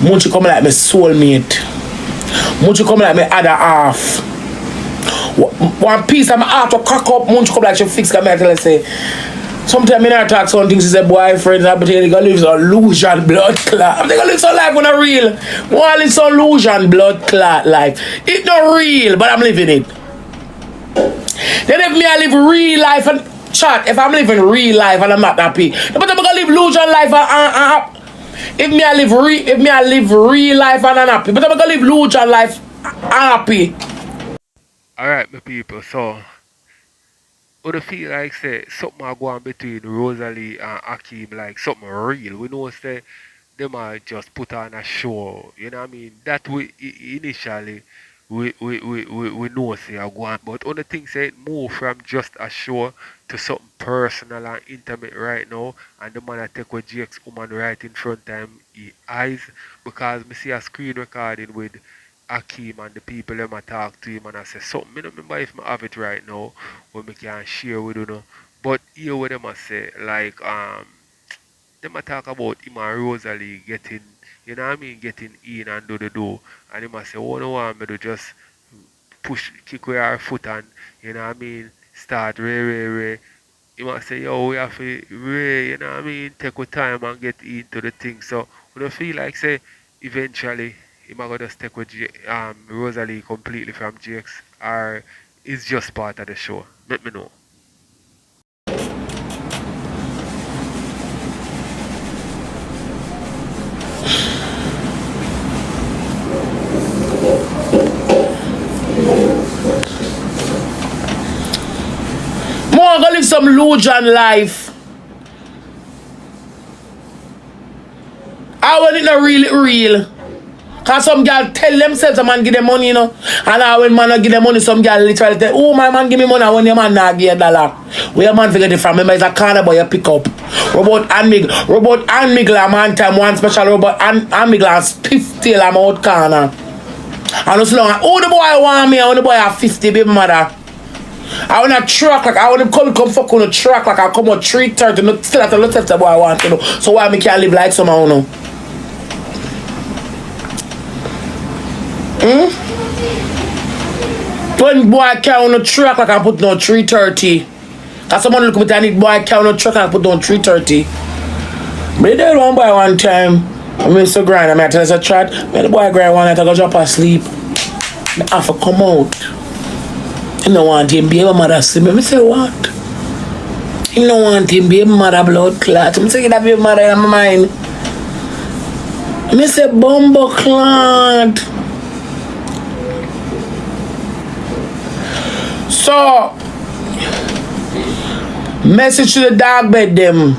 Munchi come like my soulmate. Munchi come like my other half. One piece of my heart to crack up, Munchi come like she fix, because me I tell her say, sometimes me not talk some things, she say boyfriend, but they gonna live some illusion blood clot. They gonna live some life on a real. One live some illusion blood clot life. It's not real, but I'm living it. Then if me I live real life and chat, if I'm living real life and I'm not happy, but I'm gonna live illusion life and if me I live real life and I'm happy, but I'm gonna live illusion life and happy. Alright, my people, so would you feel like say something are going between Rosealee and Cked, like something real? We know say they might just put on a show, you know what I mean? That we initially we know say are going, but other things say it move from just a show to something personal and intimate right now, and the man I take with Jake's woman right in front of him his eyes, because me see a screen recording with Cked and the people them a talk to him, and I say something. I don't remember if I have it right now when we can share with you, but here what them a say, like them a talk about him and Rosealee getting, you know what I mean, getting in and do, and him a say, oh no want me to just kick with our foot and, you know what I mean, start ray. He must say, yo, we have to ray, you know what I mean, take our time and get into the thing. So we don't feel like say eventually he might go just take with Rosealee completely from Jake's, or it's just part of the show. Let me know. More gonna live some illusion life. I want it not really real. Cause some girl tell themselves a man give them money, you know. And when man give them money, some girl literally tell, oh my man give me money when your man not give $1. Where your man forget it from? Remember it's a corner boy you pick up. Robot and Migla man time one special robot and Migla spiff tail am out corner. And so long, oh the boy want me, oh the boy have 50 baby mother. I want a truck like I want him come fuck on a truck like I come on 3:30 no still at the lot of the boy I want to know. So why me can't live like somehow no? When boy carry on a truck like I put on 3:30. Cause someone look at me and need boy carry on a truck and I put on 3:30. But they one boy one time I mean so grind, I mean I tell us a chat, man the boy grind one night I go drop asleep. I have to come out. You don't want him baby mother see me. I say what? You don't want him baby mother blood clot. I say that baby mother in my mind. I say bumbo clot. So message to the dog bed them.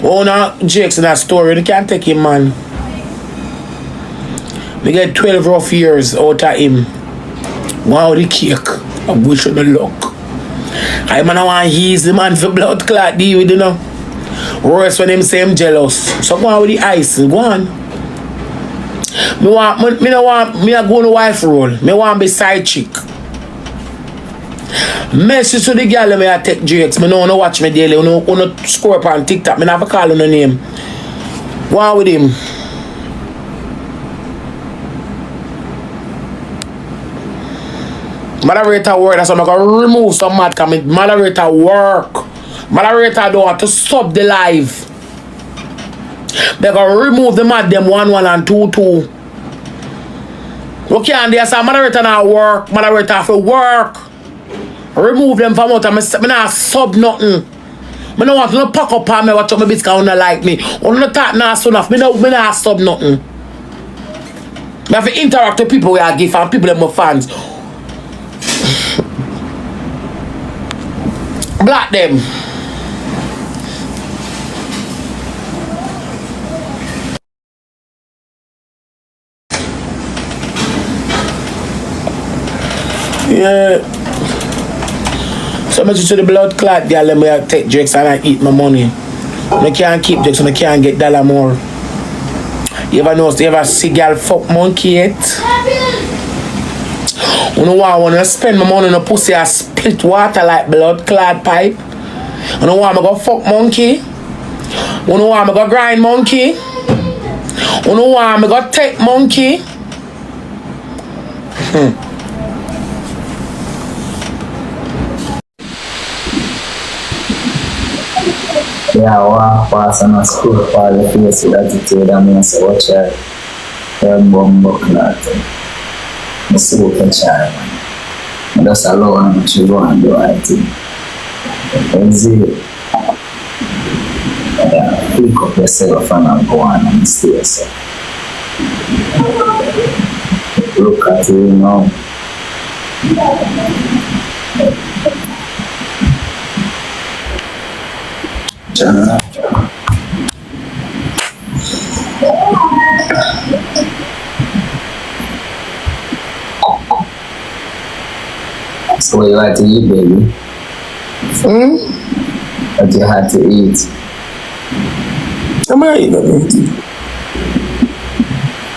Oh no, Jake's in that story. You can't take him man. We get 12 rough years out of him. Wow, the cake. I wish you the luck. I man I want ease the man for blood clot deal with you know. Worse when him say him jealous. So go on with the ice. Go on. Me no want me a go on the wife role. Me want be side chick. Message to the girl me I take Jakes. Me no watch me daily. No score up on TikTok. Me never call on the name. Go on with him. Moderator work, that's why I'm going to remove some mad comment. Moderator work. Moderator don't want to stop the live. They're going to remove the mad them 1-1 and 2-2. Okay, and there's a moderator now work. Moderator have to work. Remove them from out. I'm not sub nothing. I don't want to pack up on me watch up my biscuit and not like me. I don't talk now soon enough. I don't sub nothing. I have to interact with people where I give and people that my fans. Block them. Yeah. So much to the blood clot, girl, let me take drinks and I eat my money. I can't keep drinks and I can't get dollar more. You ever see girl fuck monkey yet? You know why I wanna spend my money on a pussy and split water like blood clot pipe? You know why I'm gonna fuck monkey? You know why I'm gonna grind monkey? You know why I'm gonna take monkey? Yeah, walk past and a school for the face with attitude and me say, watch out, you're bumbo clot. I see what you try, man. I just allow them to go and do right thing. That's it. Pick up yourself and go on and stay yourself. Look at you now. So what you like to eat, baby? What you had to eat? I'm not eating nothing.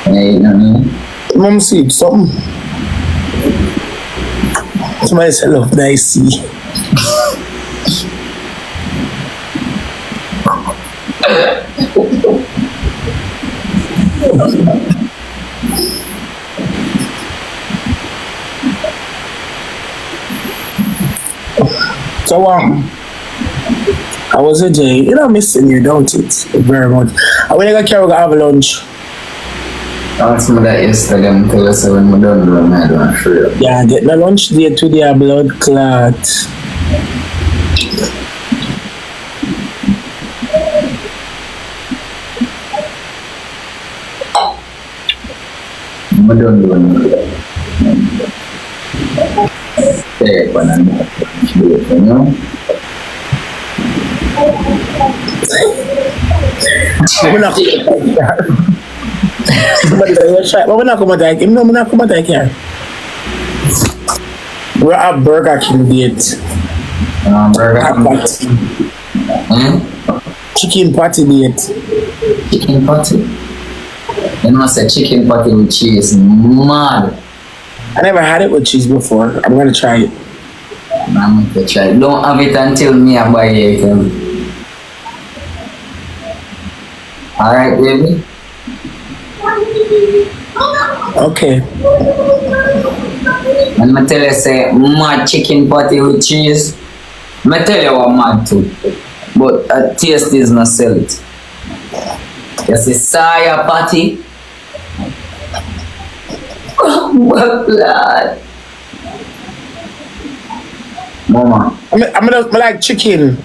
You ain't nothing? Mom see something. Somebody said love nice see. So I was a Jay. You know, missing you, don't it? Very much. I when I got carry go have lunch. Ask me that yesterday. I'm tell us when we done do I don't sure. Yeah, get my lunch day today a blood clot. We don't do anything. Stay up and do it, you know? We're not we're not coming back. No, we're not coming back here. We're at Burger King date. Burger King. Chicken patty date. Chicken patty? You know, I said chicken patty with cheese. Mad. I never had it with cheese before. I'm gonna try it. I'm going to try it. Don't have it until me I buy it. Alright, baby? Okay. And I tell you, say, mad chicken patty with cheese. I tell you what mad too. But taste is not sell it. You see, soya patty. Oh, my blood. Mama. I like chicken.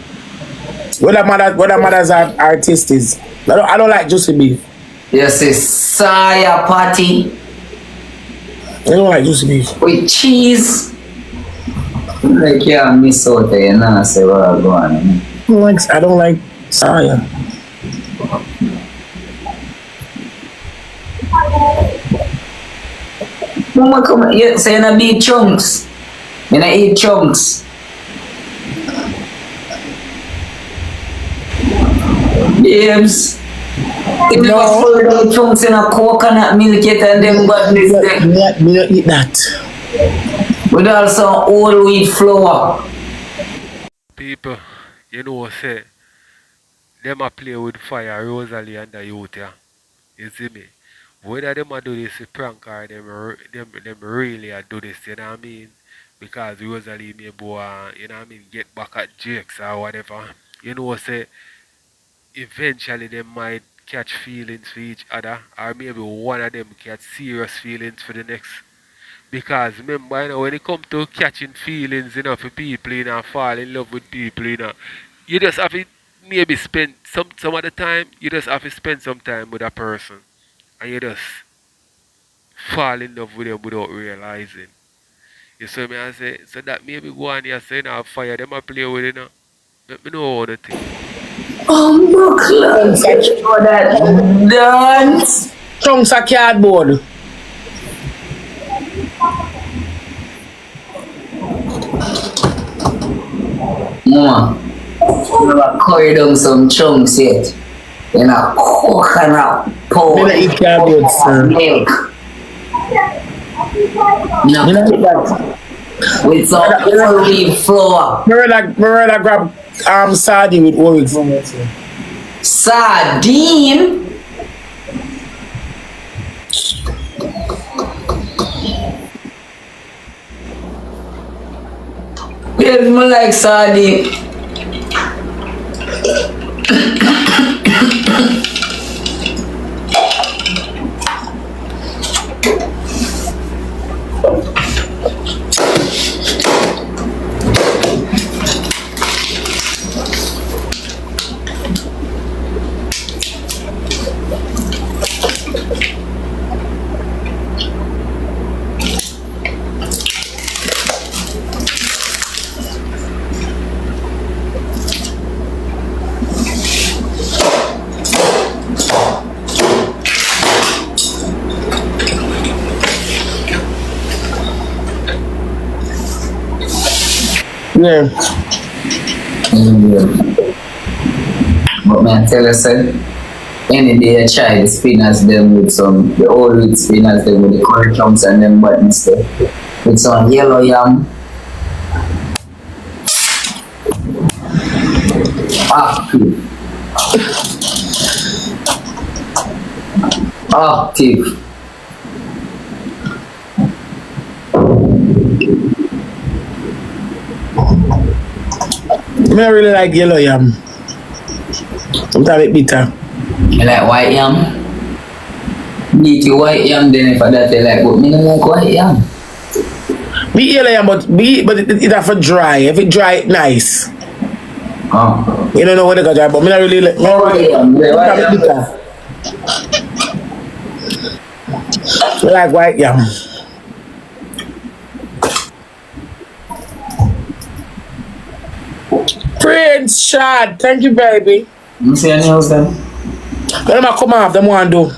What the mothers are tasties. I don't like juicy beef. Yes, it's soya patty. I don't like juicy beef. With cheese. Like, yeah, miss out there, you know, say what I'm going. I don't like soya. Mama, come on. You say you don't eat chunks. You don't eat chunks. Barbz. If you got full of chunks in a coconut milk yet and them got this there. Me don't eat that. With also whole wheat flour. People, you know what say, them a play with fire, Rosalie and the youth, yeah. You see me? Whether them a do this with prank or them really a do this, you know what I mean? Because Rosalie maybe you know what I mean, get back at Jakes or whatever. You know what say, eventually they might catch feelings for each other, or maybe one of them catch serious feelings for the next. Because remember, you know, when it comes to catching feelings, you know, for people, you know, fall in love with people, you know, you just have to maybe spend some of the time, you just have to spend some time with a person, and you just fall in love with them without realizing. You see me I say, so that maybe go on here saying I fire them I play with it now. Let me know what they think. Oh, club. For that dance. Chunks of cardboard. Mama, never curry down some chunks yet. In a coconut powder. Me not eat cardboard, sir. Milk. No. Me not eat that. With some whole wheat flour. Me rather grab sardine with whole wheat flour. Sardine? Yes, me like sardine. Yeah. But man, tell us, any day I try the spinners them with some, the old wheat spinners them with the curry chunks and them buttons there. With some yellow yam. Active. I really like yellow yam. Sometimes it's bitter. You like white yam? Eat your white yam then if I that you like, but me don't like white yam. Me yellow yam, but it have to dry. If it dry, it nice. Oh. You don't know what they got dry, but me not really like. White yam. Sometimes it's bitter. I like white yam. Prince Shad, thank you, baby. You see any else then? Let them come off, them want to do.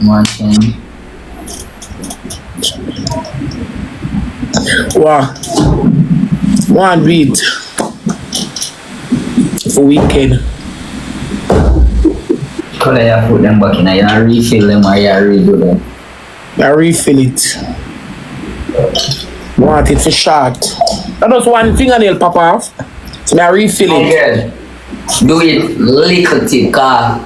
One thing. Wow. One beat. For weekend. Could I put them back in? I refill them or I redo them? I refill it. Want it for short. That was one fingernail pop off. So I refill it. Okay. Do it little tip, cause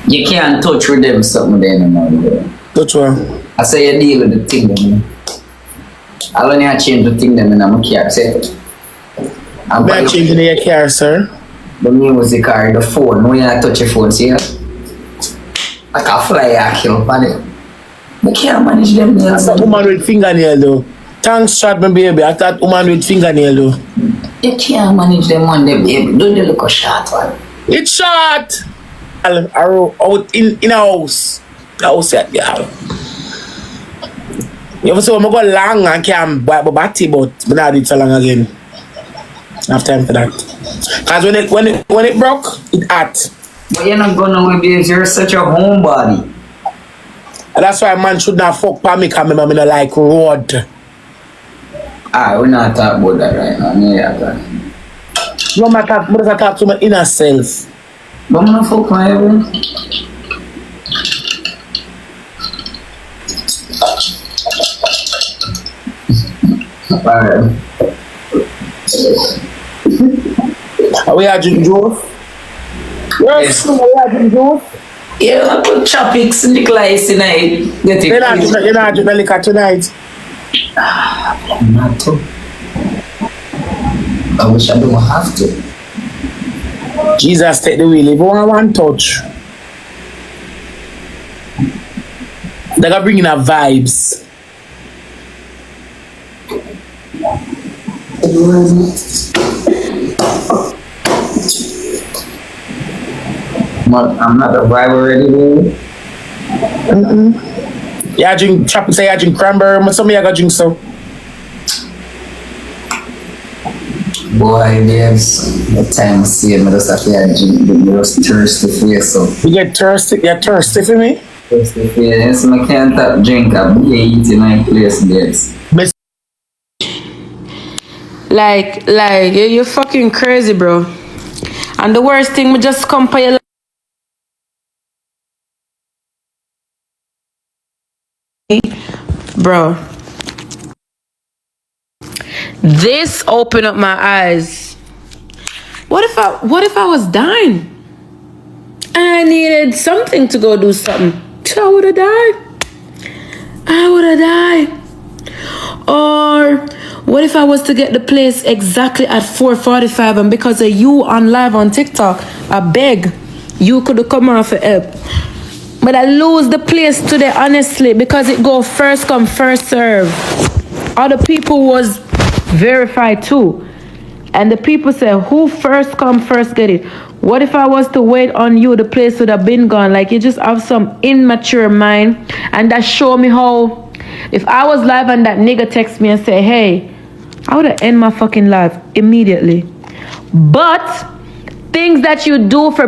you can't touch with them something there anymore. Touch one. I say you deal with the thing then. I only change the thing then and I'm a car set. I'm changing your car, sir. The music car, the phone. When you touch your phone, see? I can fly a kill on it. You can't manage them nails. That's a woman with fingernail though. Thanks, shot my baby. I thought woman with fingernail though. You can't manage them one day, baby. Don't you look a short one? It's short. Out in a house. The house at the house. You ever say I'm go long and can't buy a batty, but I'm not do it so long again. I have time for that. Cause when it broke, it hot. But you're not gonna with because you're such a homebody. And that's why man should not fuck for me, cause I don't like road. We're not talking about that right now. Yeah, no matter talk to my inner self. But I'm not fuck my everyone. Alright. Are we having juice? Yes, we are having juice. Yeah, I put choppings in the glass tonight. You're not drinking liquor tonight. I'm not to. I wish I don't have to. Jesus take the wheel. If you want one touch, they're gonna bring in a vibes. I'm not a vibe already, baby. Yeah, drink chocolate, say I drink cranberry, but some I got drink so. Boy, babes, the time see me just have to drink, me just thirsty for you, so. You get thirsty? You're thirsty for me? Thirsty for you, yes, I can't have drink, I'll be eating my place, babes. Like, you're fucking crazy, bro. And the worst thing, we just compare. Bro. This opened up my eyes. What if I was dying? And I needed something to go do something. I would have died. Or what if I was to get the place exactly at 4:45 and because of you on live on TikTok, I beg, you could have come on for help. But I lose the place today, honestly, because it go first come, first serve. Other people was verified too. And the people say, who first come, first get it. What if I was to wait on you, the place would have been gone. Like, you just have some immature mind. And that show me how, if I was live and that nigga text me and say, hey, I would have end my fucking life immediately. But things that you do for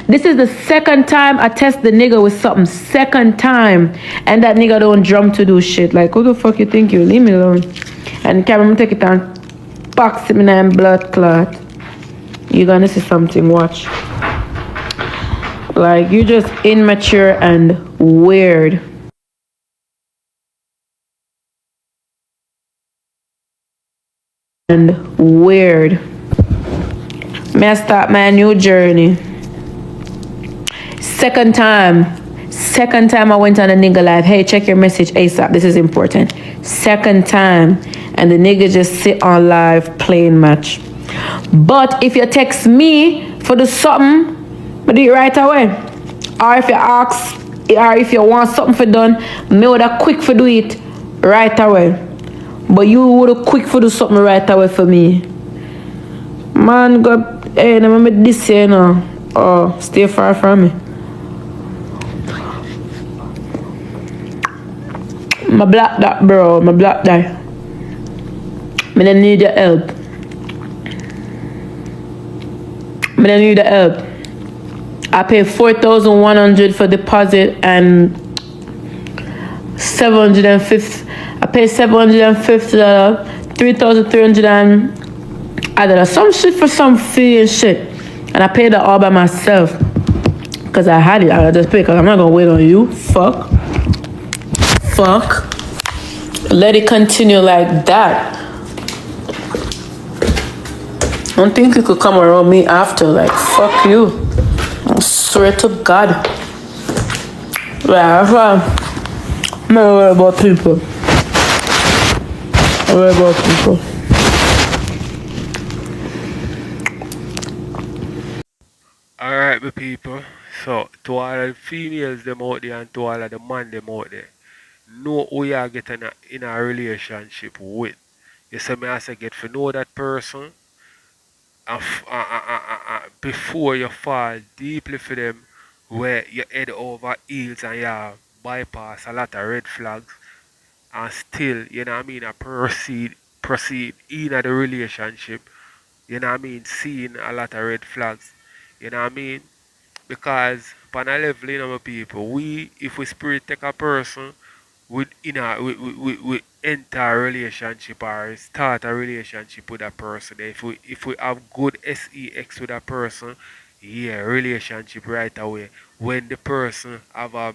this is the second time I test the nigga with something. Second time. And that nigga don't jump to do shit. Like, who the fuck you think you? Leave me alone. And Cameron take it and box him in a blood clot. You're gonna see something. Watch. Like, you just immature and weird. May I start my new journey. Second time I went on a nigga live. Hey, check your message ASAP. This is important. Second time. And the nigga just sit on live playing match. But if you text me for the something, I do it right away. Or if you ask, or if you want something for done, me would have quick for do it right away. But you would have quick for do something right away for me. Man, go, hey, let me this here now. Oh, stay far from me. My black that, bro. My black that. I don't need your help. I pay 4,100 for deposit and 750. I pay $750, 3,300 and I did some shit for some fee and shit. And I paid that all by myself. Cause I had it. I just paid because I'm not gonna wait on you. Fuck. Let it continue like that. I don't think you could come around me after. Like, fuck you. I swear to God. Like, I'm not worried about people. I'm worried about people. Alright, my people. So, to all of the females them out there and to all of the man them out there, know who you are getting in a relationship with. You see me as I get to know that person and before you fall deeply for them where you head over heels and you bypass a lot of red flags and still, you know what I mean, proceed in the relationship, you know what I mean, seeing a lot of red flags, you know what I mean? Because upon a level, you know, my people, if we spirit take a person, we enter a relationship or start a relationship with a person. If we have good sex with a person, yeah, relationship right away. When the person have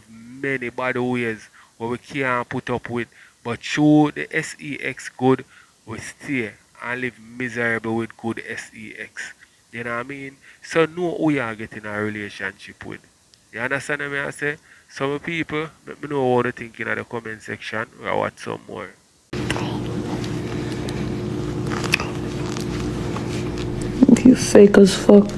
many bad ways where we can't put up with, but through the sex good, we stay and live miserable with good sex. You know what I mean? So know who you are getting a relationship with. You understand what I say? Some people, let me know what you think in the comment section. I want some more. You fake as fuck.